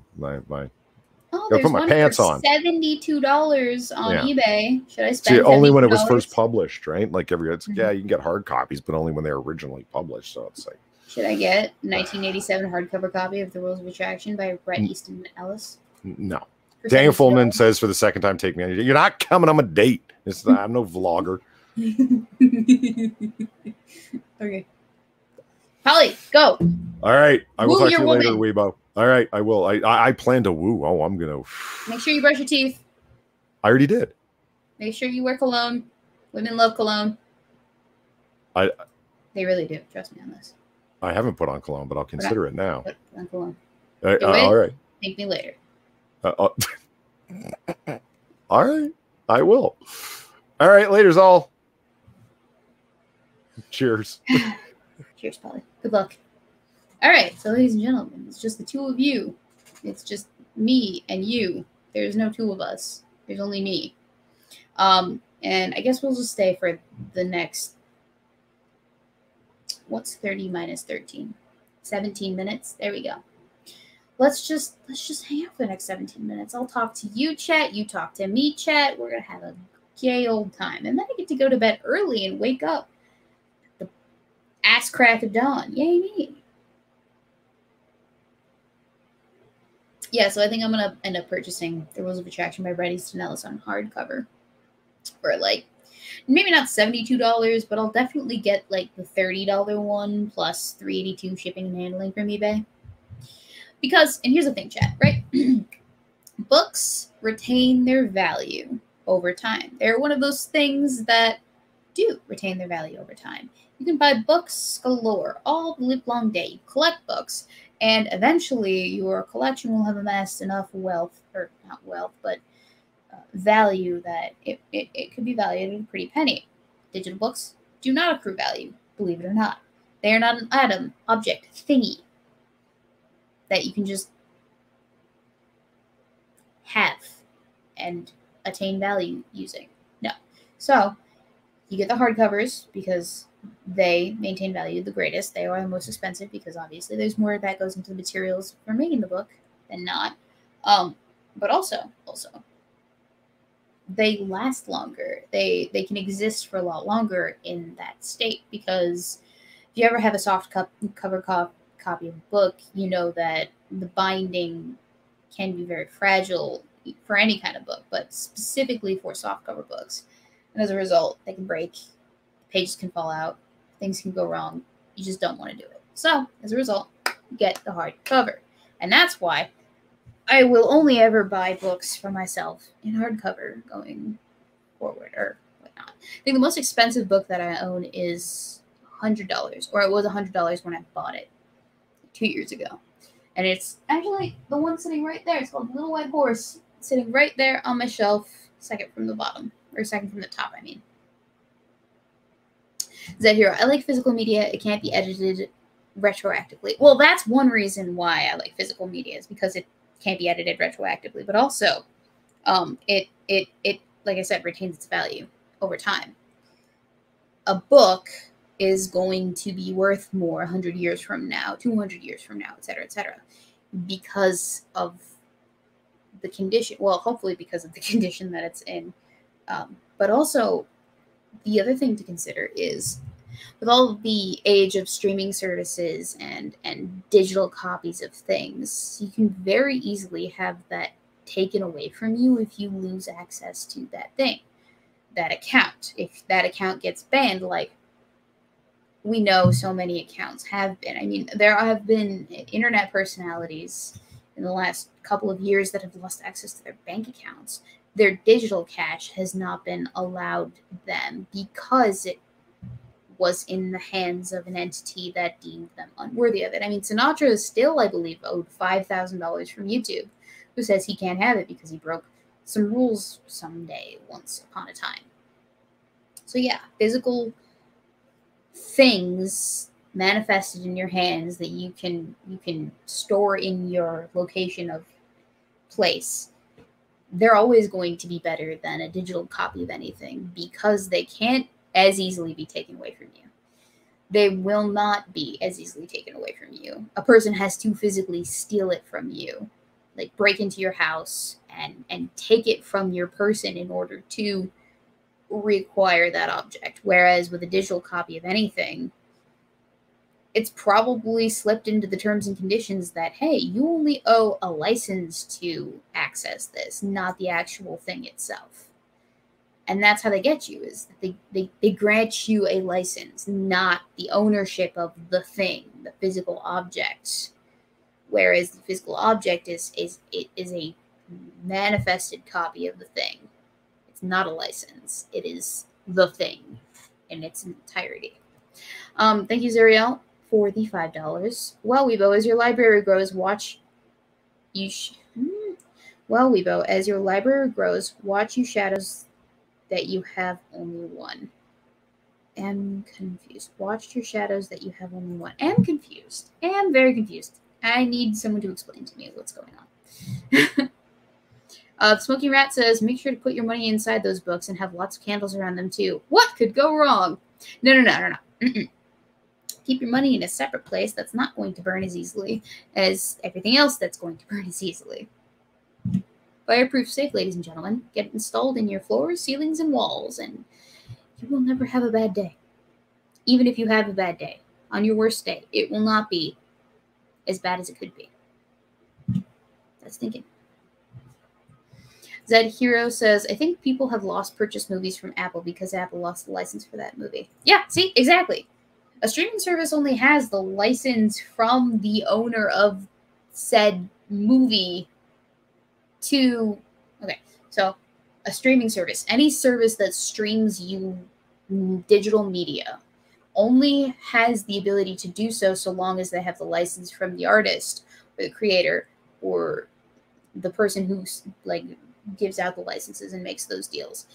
Speaker 1: Oh,
Speaker 2: gotta put my pants on.
Speaker 1: $72 on eBay. Should I spend?
Speaker 2: See, only when it was first published, right? Like yeah, you can get hard copies, but only when they were originally published. So it's like,
Speaker 1: should I get 1987 hardcover copy of The Rules of Attraction by Bret Easton Ellis?
Speaker 2: No. Daniel Fullman says for the second time, take me on your date. You're not coming on a date. I'm no vlogger.
Speaker 1: Okay. Polly, go.
Speaker 2: All right. I will talk to you later,
Speaker 1: woman.
Speaker 2: Weebo. All right, I will. I plan to woo. Oh, I'm gonna.
Speaker 1: Make sure you brush your teeth.
Speaker 2: I already did.
Speaker 1: Make sure you wear cologne. Women love cologne. They really do. Trust me on this.
Speaker 2: I haven't put on cologne, but I'll consider it now.
Speaker 1: Put on cologne.
Speaker 2: All right.
Speaker 1: Thank me later.
Speaker 2: All right. I will. All right. Later's all. Cheers.
Speaker 1: Cheers, Polly. Good luck. All right, so ladies and gentlemen, it's just the two of you. It's just me and you. There's no two of us. There's only me. And I guess we'll just stay for the next. What's 30 minus 13? 17 minutes. There we go. Let's just hang out for the next 17 minutes. I'll talk to you, chat. You talk to me, chat. We're gonna have a gay old time, and then I get to go to bed early and wake up the ass crack of dawn. Yay me! Yeah, so I think I'm gonna end up purchasing The Rules of Attraction by Bret Easton Ellis on hardcover for like maybe not $72, but I'll definitely get like the $30 one plus $3.82 shipping and handling from eBay. Because, and here's the thing, chat, right? Books retain their value over time. They're one of those things that do retain their value over time. You can buy books galore all the livelong day. You collect books, and eventually your collection will have amassed enough wealth, or not wealth, but value that it could be valued at a pretty penny. Digital books do not accrue value, believe it or not. They are not an item, object, thingy that you can just have and attain value using. No. So you get the hardcovers because they maintain value the greatest. They are the most expensive because obviously there's more that goes into the materials for making the book than not. But also they last longer. They can exist for a lot longer in that state because if you ever have a soft cover copy of a book, you know that the binding can be very fragile for any kind of book, but specifically for softcover books. And as a result, they can break, pages can fall out, things can go wrong. You just don't want to do it. So, as a result, you get the hardcover. And that's why I will only ever buy books for myself in hardcover going forward, or whatnot. I think the most expensive book that I own is $100, or it was $100 when I bought it 2 years ago. And it's actually the one sitting right there. It's called Little White Horse, sitting right there on my shelf, second from the bottom, or second from the top, I mean. Zed Hero, I like physical media. It can't be edited retroactively. Well, that's one reason why I like physical media, is because it can't be edited retroactively, but also it like I said, retains its value over time. A book is going to be worth more 100 years from now, 200 years from now, etc., because of the condition. Well, hopefully because of the condition that it's in. But also, the other thing to consider is, with all of the age of streaming services and digital copies of things, you can very easily have that taken away from you if you lose access to that thing, that account. If that account gets banned, like we know so many accounts have been. I mean, there have been internet personalities in the last couple of years that have lost access to their bank accounts. Their digital cash has not been allowed them because it was in the hands of an entity that deemed them unworthy of it. I mean, Sinatra is still, I believe, owed $5,000 from YouTube, who says he can't have it because he broke some rules someday, once upon a time. So yeah, physical things manifested in your hands that you can store in your location of place, they're always going to be better than a digital copy of anything because they can't as easily be taken away from you. They will not be as easily taken away from you. A person has to physically steal it from you, like break into your house and take it from your person in order to require that object. Whereas with a digital copy of anything, it's probably slipped into the terms and conditions that, hey, you only owe a license to access this, not the actual thing itself. And that's how they get you, is that they grant you a license, not the ownership of the thing, the physical object. Whereas the physical object is a manifested copy of the thing. It's not a license. It is the thing in its entirety. Thank you, Zuriel, for the $5. Well, Weebo, as your library grows, Well, Weebo, as your library grows, watch you shadows that you have only one. am confused. Watched your shadows that you have only one. Am confused. Am very confused. I need someone to explain to me what's going on. Smoky Rat says, make sure to put your money inside those books and have lots of candles around them too. What could go wrong? No. Mm-mm. Keep your money in a separate place that's not going to burn as easily as everything else that's going to burn as easily. Fireproof safe, ladies and gentlemen. Get it installed in your floors, ceilings, and walls, and you will never have a bad day. Even if you have a bad day, on your worst day, it will not be as bad as it could be. That's thinking. Zed Hero says, I think people have lost purchase movies from Apple because Apple lost the license for that movie. Yeah, see, exactly. A streaming service only has the license from the owner of said movie to... Okay, so a streaming service, any service that streams you digital media, only has the ability to do so long as they have the license from the artist or the creator or the person who gives out the licenses and makes those deals.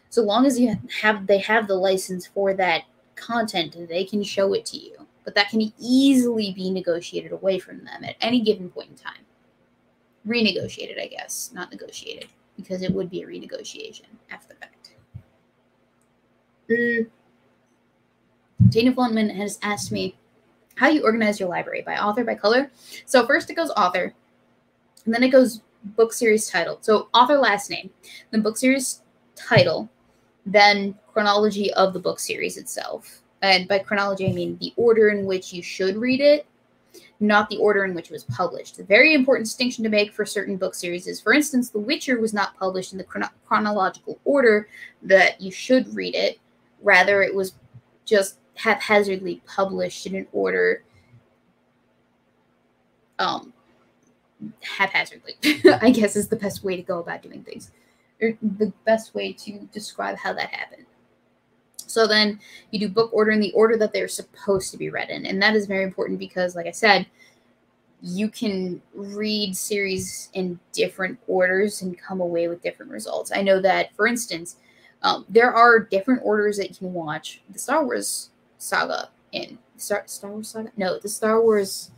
Speaker 1: So long as they have the license for that content, they can show it to you. But that can easily be negotiated away from them at any given point in time. Renegotiated, I guess, not negotiated, because it would be a renegotiation after the fact. Dana Flunman has asked me how you organize your library, by author, by color. So first it goes author, and then it goes book series title. So author last name, then book series title, then chronology of the book series itself. And by chronology, I mean the order in which you should read it, not the order in which it was published. A very important distinction to make for certain book series is, for instance, The Witcher was not published in the chronological order that you should read it. Rather, it was just haphazardly published in an order haphazardly, I guess is the best way to go about doing things. Or the best way to describe how that happened. So then you do book order in the order that they're supposed to be read in. And that is very important because, like I said, you can read series in different orders and come away with different results. I know that, for instance, there are different orders that you can watch the Star Wars saga in. Star Wars saga? No, the Star Wars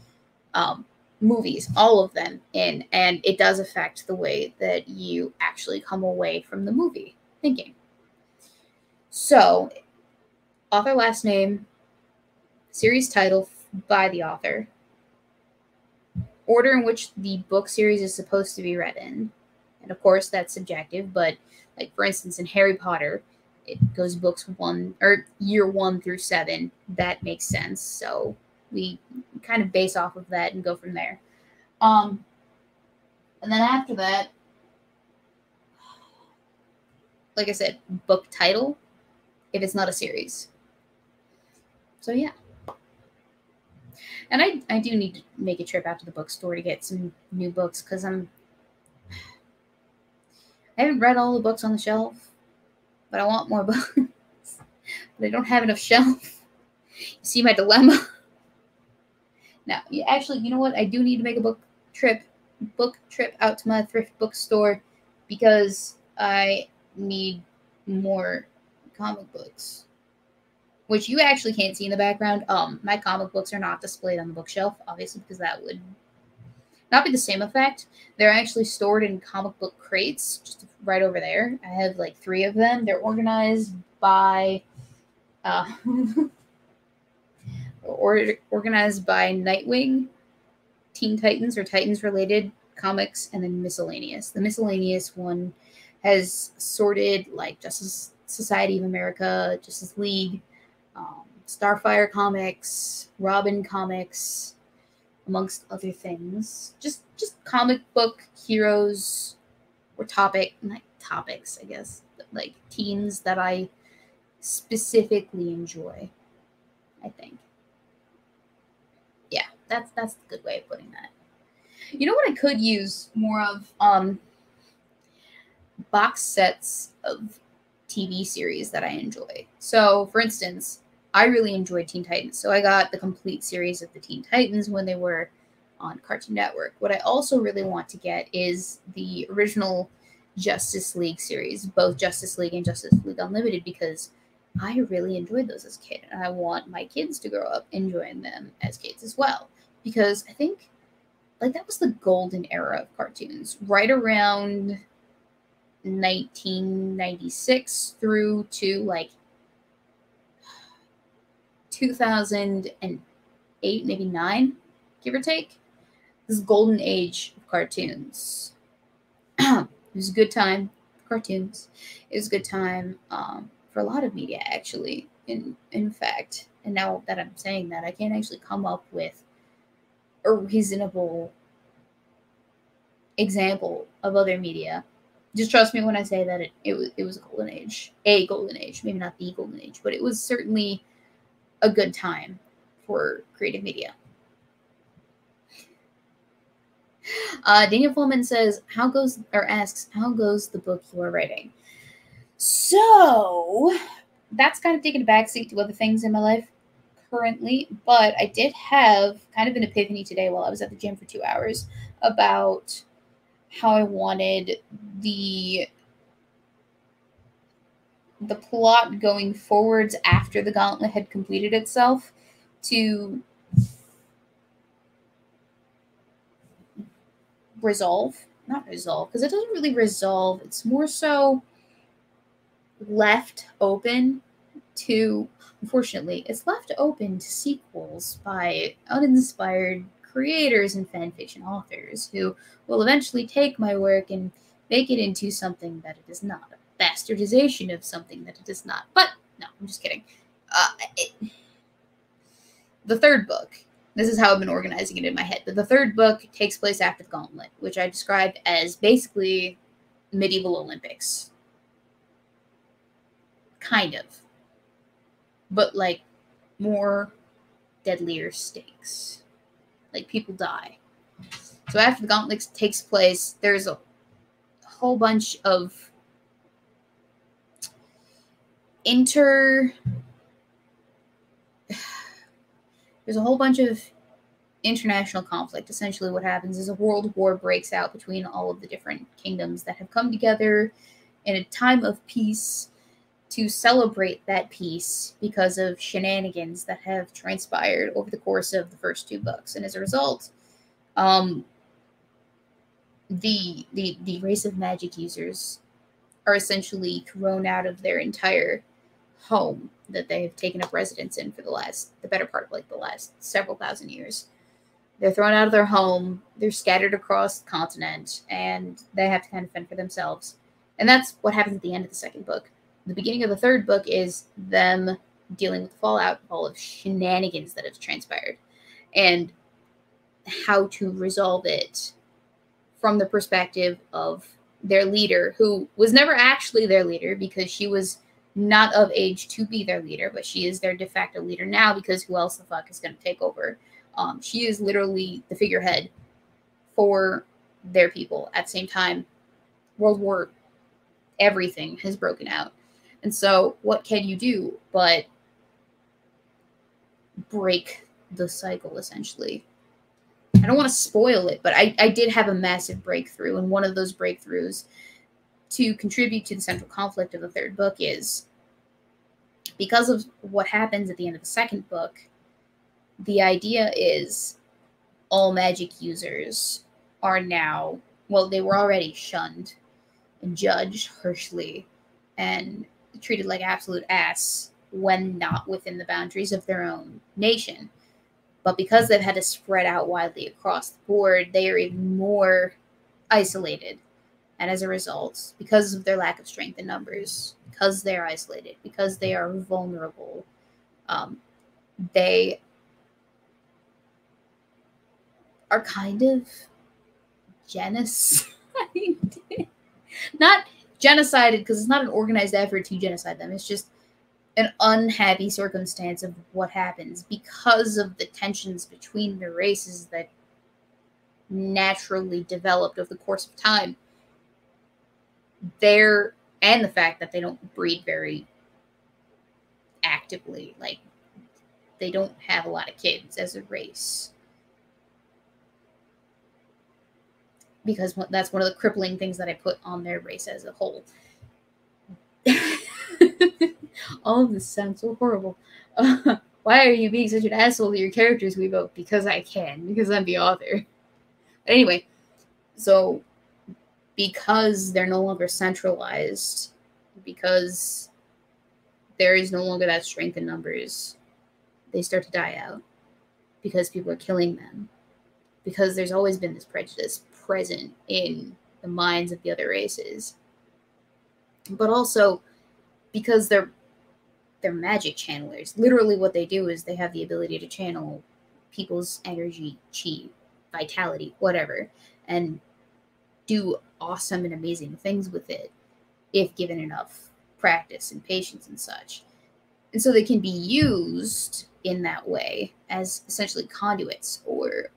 Speaker 1: movies, all of them in, and it does affect the way that you actually come away from the movie thinking. So, author last name, series title by the author, order in which the book series is supposed to be read in, and of course that's subjective, but like for instance in Harry Potter, it goes books 1 or year 1 through 7. That makes sense. So we kind of base off of that and go from there. And then after that, like I said, book title, if it's not a series. So yeah. And I do need to make a trip out to the bookstore to get some new books because I haven't read all the books on the shelf, but I want more books. But I don't have enough shelf. You see my dilemma? Now, actually, you know what? I do need to make a book trip out to my thrift bookstore because I need more comic books, which you actually can't see in the background. My comic books are not displayed on the bookshelf, obviously, because that would not be the same effect. They're actually stored in comic book crates, just right over there. I have like 3 of them. They're organized by organized by Nightwing, Teen Titans or Titans-related comics, and then miscellaneous. The miscellaneous one has sorted like Justice Society of America, Justice League, Starfire comics, Robin comics, amongst other things. Just comic book heroes or topics, I guess, like teens that I specifically enjoy, I think. Yeah, that's a good way of putting that. You know what I could use more of? Box sets of TV series that I enjoy. So, for instance, I really enjoyed Teen Titans, so I got the complete series of the Teen Titans when they were on Cartoon Network. What I also really want to get is the original Justice League series, both Justice League and Justice League Unlimited, because I really enjoyed those as a kid, and I want my kids to grow up enjoying them as kids as well. Because I think, like, that was the golden era of cartoons, right around 1996 through to, like, 2008, maybe 9, give or take. This golden age of cartoons. It was a good time for cartoons. It was a good time for a lot of media, actually. In fact, and now that I'm saying that, I can't actually come up with a reasonable example of other media. Just trust me when I say that it was a golden age. A golden age. Maybe not the golden age, but it was certainly a good time for creative media. Daniel Fullman says, asks, how goes the book you are writing? So, that's kind of taken a backseat to other things in my life currently, but I did have kind of an epiphany today while I was at the gym for 2 hours about how I wanted the plot going forwards after the gauntlet had completed itself to not resolve, because it doesn't really resolve. It's more so left open to, unfortunately, it's left open to sequels by uninspired creators and fanfiction authors who will eventually take my work and make it into something that it is not, a bastardization of something that it is not. But no, I'm just kidding. The third book, this is how I've been organizing it in my head, but the third book takes place after the Gauntlet, which I described as basically medieval Olympics. Kind of. But, like, more deadlier stakes. Like, people die. So after the Gauntlet takes place, there's a whole bunch of there's a whole bunch of international conflict. Essentially what happens is a world war breaks out between all of the different kingdoms that have come together in a time of peace to celebrate that peace because of shenanigans that have transpired over the course of the first 2 books. And as a result, the race of magic users are essentially thrown out of their entire home that they have taken up residence in for the better part of like the last several thousand years. They're thrown out of their home, they're scattered across the continent, and they have to kind of fend for themselves. And that's what happens at the end of the second book. The beginning of the third book is them dealing with the fallout of all of shenanigans that have transpired and how to resolve it from the perspective of their leader, who was never actually their leader because she was not of age to be their leader, but she is their de facto leader now because who else the fuck is going to take over? She is literally the figurehead for their people. At the same time, World War everything has broken out. And so what can you do but break the cycle, essentially? I don't want to spoil it, but I did have a massive breakthrough, and one of those breakthroughs to contribute to the central conflict of the third book is because of what happens at the end of the second book, the idea is all magic users are now, well, they were already shunned and judged harshly and treated like absolute ass when not within the boundaries of their own nation. But because they've had to spread out widely across the board, they are even more isolated. And as a result, because of their lack of strength in numbers, because they're isolated, because they are vulnerable, they are kind of genocided. Not genocided because it's not an organized effort to genocide them. It's just an unhappy circumstance of what happens because of the tensions between the races that naturally developed over the course of time. And the fact that they don't breed very actively, like they don't have a lot of kids as a race. Because that's one of the crippling things that I put on their race as a whole. All of this sounds so horrible. Why are you being such an asshole to your characters, Weebo? Because I can. Because I'm the author. But anyway, so because they're no longer centralized, because there is no longer that strength in numbers, they start to die out. Because people are killing them. Because there's always been this prejudice present in the minds of the other races. But also because they're magic channelers. Literally what they do is they have the ability to channel people's energy, chi, vitality, whatever, and do awesome and amazing things with it if given enough practice and patience and such. And so they can be used in that way as essentially conduits or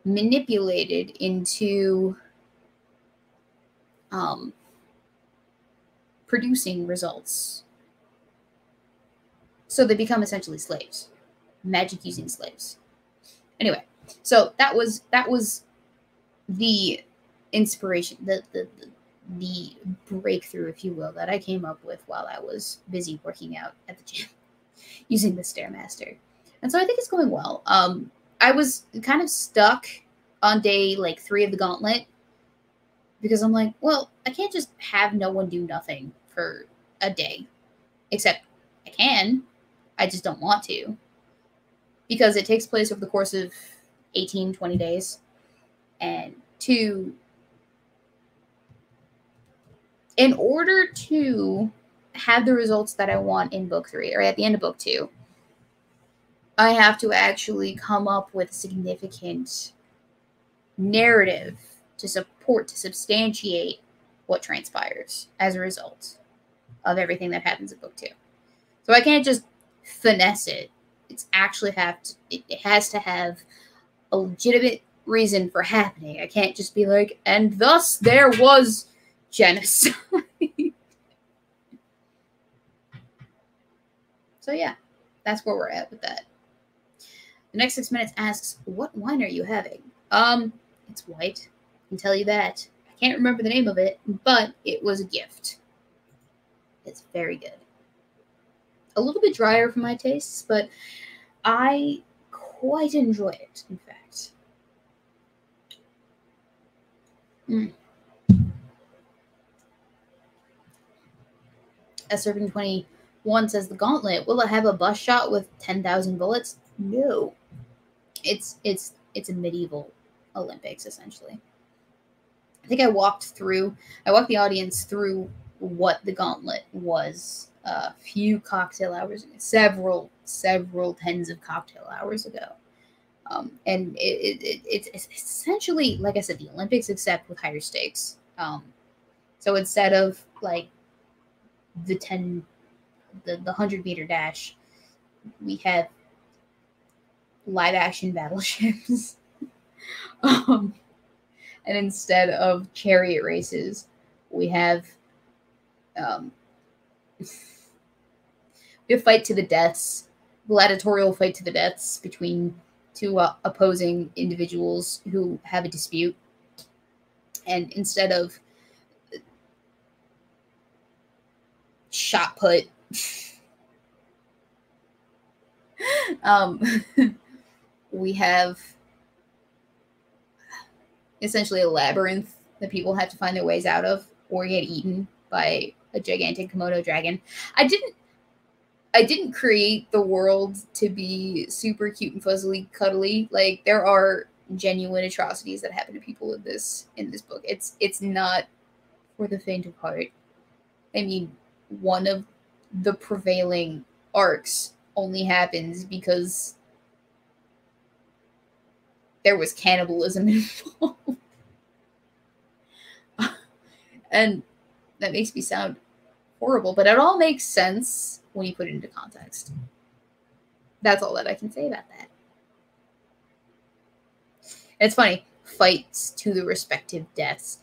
Speaker 1: manipulated into producing results. So they become essentially slaves, magic using slaves. Anyway, so that was the inspiration, the breakthrough, if you will, that I came up with while I was busy working out at the gym using the Stairmaster. And so I think it's going well. I was kind of stuck on day like 3 of the gauntlet because I'm like, well, I can't just have no one do nothing for a day. Except I can. I just don't want to. Because it takes place over the course of 18, 20 days. And 2, in order to have the results that I want in book 3, or at the end of book 2, I have to actually come up with significant narrative to support, to substantiate what transpires as a result of everything that happens in book 2. So I can't just finesse it. It's actually it has to have a legitimate reason for happening. I can't just be like, and thus there was genocide. So yeah, that's where we're at with that. The next 6 minutes asks, what wine are you having? It's white. I can tell you that. I can't remember the name of it, but it was a gift. It's very good. A little bit drier for my tastes, but I quite enjoy it, in fact. Serving 21 says, the gauntlet, will it have a bus shot with 10,000 bullets? No. It's a medieval Olympics, essentially. I think I walked the audience through what the gauntlet was a few cocktail hours ago, several tens of cocktail hours ago. And it's essentially, like I said, the Olympics except with higher stakes. So instead of like the 100-meter dash, we have live action battleships. And instead of chariot races, we have fight to the deaths, gladiatorial fight to the deaths between 2 opposing individuals who have a dispute. And instead of shot put, we have essentially a labyrinth that people have to find their ways out of or get eaten by a gigantic Komodo dragon. I didn't create the world to be super cute and fuzzily cuddly. Like, there are genuine atrocities that happen to people in this book. It's not for the faint of heart. I mean, one of the prevailing arcs only happens because there was cannibalism involved. And that makes me sound horrible, but it all makes sense when you put it into context. That's all that I can say about that. And it's funny, fights to the respective deaths.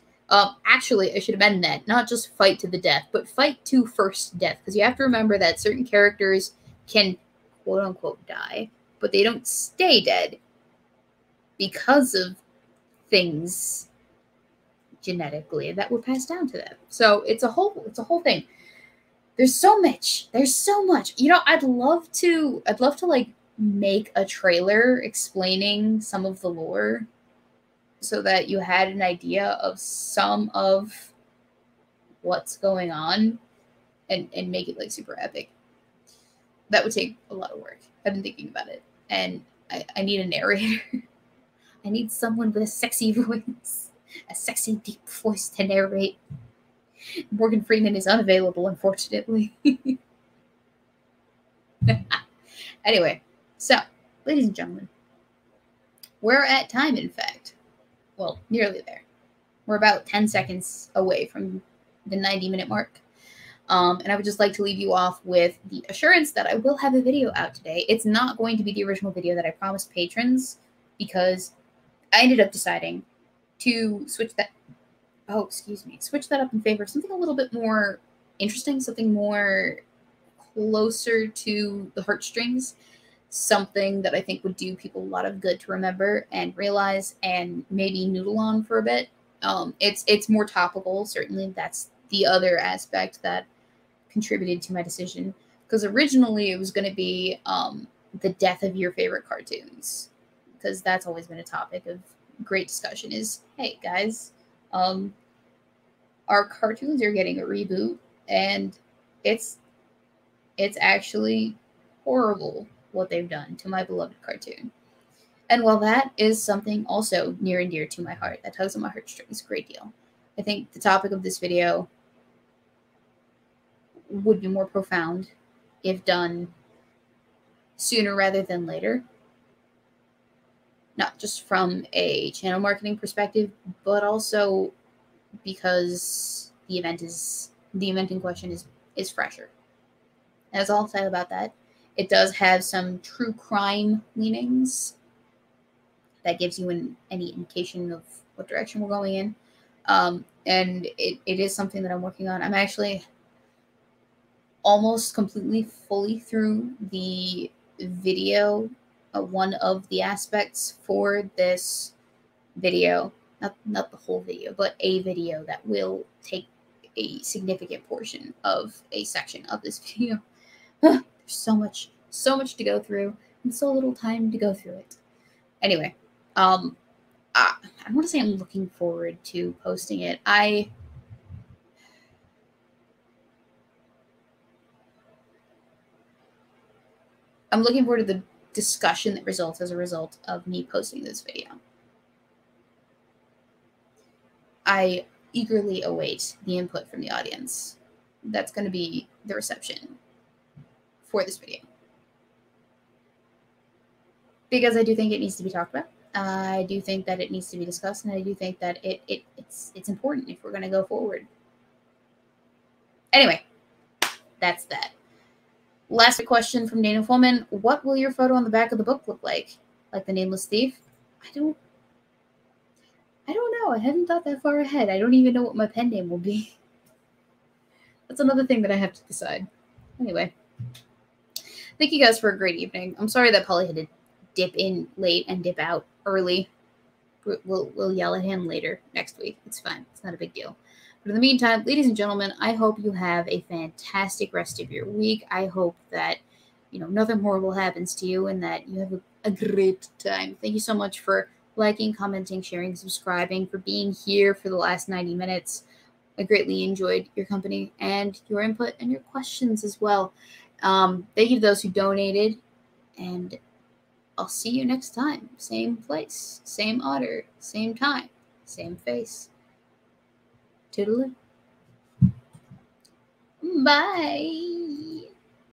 Speaker 1: Actually, I should amend that. Not just fight to the death, but fight to first death. Because you have to remember that certain characters can, quote-unquote, die, but they don't stay dead because of things genetically that were passed down to them. So it's a whole thing. There's so much. There's so much. You know, I'd love to like make a trailer explaining some of the lore so that you had an idea of some of what's going on and make it like super epic. That would take a lot of work. I've been thinking about it. And I need a narrator. I need someone with a sexy voice. A sexy, deep voice to narrate. Morgan Freeman is unavailable, unfortunately. Anyway, so, ladies and gentlemen, we're at time, in fact. Well, nearly there. We're about 10 seconds away from the 90-minute mark. And I would just like to leave you off with the assurance that I will have a video out today. It's not going to be the original video that I promised patrons because I ended up deciding to switch that up in favor of something a little bit more interesting, something more closer to the heartstrings, something that I think would do people a lot of good to remember and realize and maybe noodle on for a bit. It's more topical, certainly. That's the other aspect that contributed to my decision, because originally it was going to be the death of your favorite cartoons, because that's always been a topic of great discussion is, hey guys, our cartoons are getting a reboot and it's actually horrible what they've done to my beloved cartoon. And while that is something also near and dear to my heart, that tugs on my heartstrings a great deal, I think the topic of this video would be more profound if done sooner rather than later. Not just from a channel marketing perspective, but also because the event in question is fresher. And that's all I'll say about that. It does have some true crime leanings. That gives you any indication of what direction we're going in. And it is something that I'm working on. I'm actually almost completely fully through the video, one of the aspects for this video. Not the whole video, but a video that will take a significant portion of a section of this video. There's so much to go through and so little time to go through it. Anyway, I want to say I'm looking forward to posting it. I'm looking forward to the discussion that results as a result of me posting this video. I eagerly await the input from the audience. That's going to be the reception for this video. Because I do think it needs to be talked about. I do think that it needs to be discussed, and I do think that it's important if we're going to go forward. Anyway, that's that. Last question from Dana Fullman. What will your photo on the back of the book look like? Like the Nameless Thief? I don't know. I haven't thought that far ahead. I don't even know what my pen name will be. That's another thing that I have to decide. Anyway. Thank you guys for a great evening. I'm sorry that Polly had to dip in late and dip out early. We'll yell at him later next week. It's fine. It's not a big deal. But in the meantime, ladies and gentlemen, I hope you have a fantastic rest of your week. I hope that, nothing horrible happens to you and that you have a great time. Thank you so much for liking, commenting, sharing, subscribing, for being here for the last 90 minutes. I greatly enjoyed your company and your input and your questions as well. Thank you to those who donated, and I'll see you next time. Same place, same order, same time, same face. Toodaloo. Bye.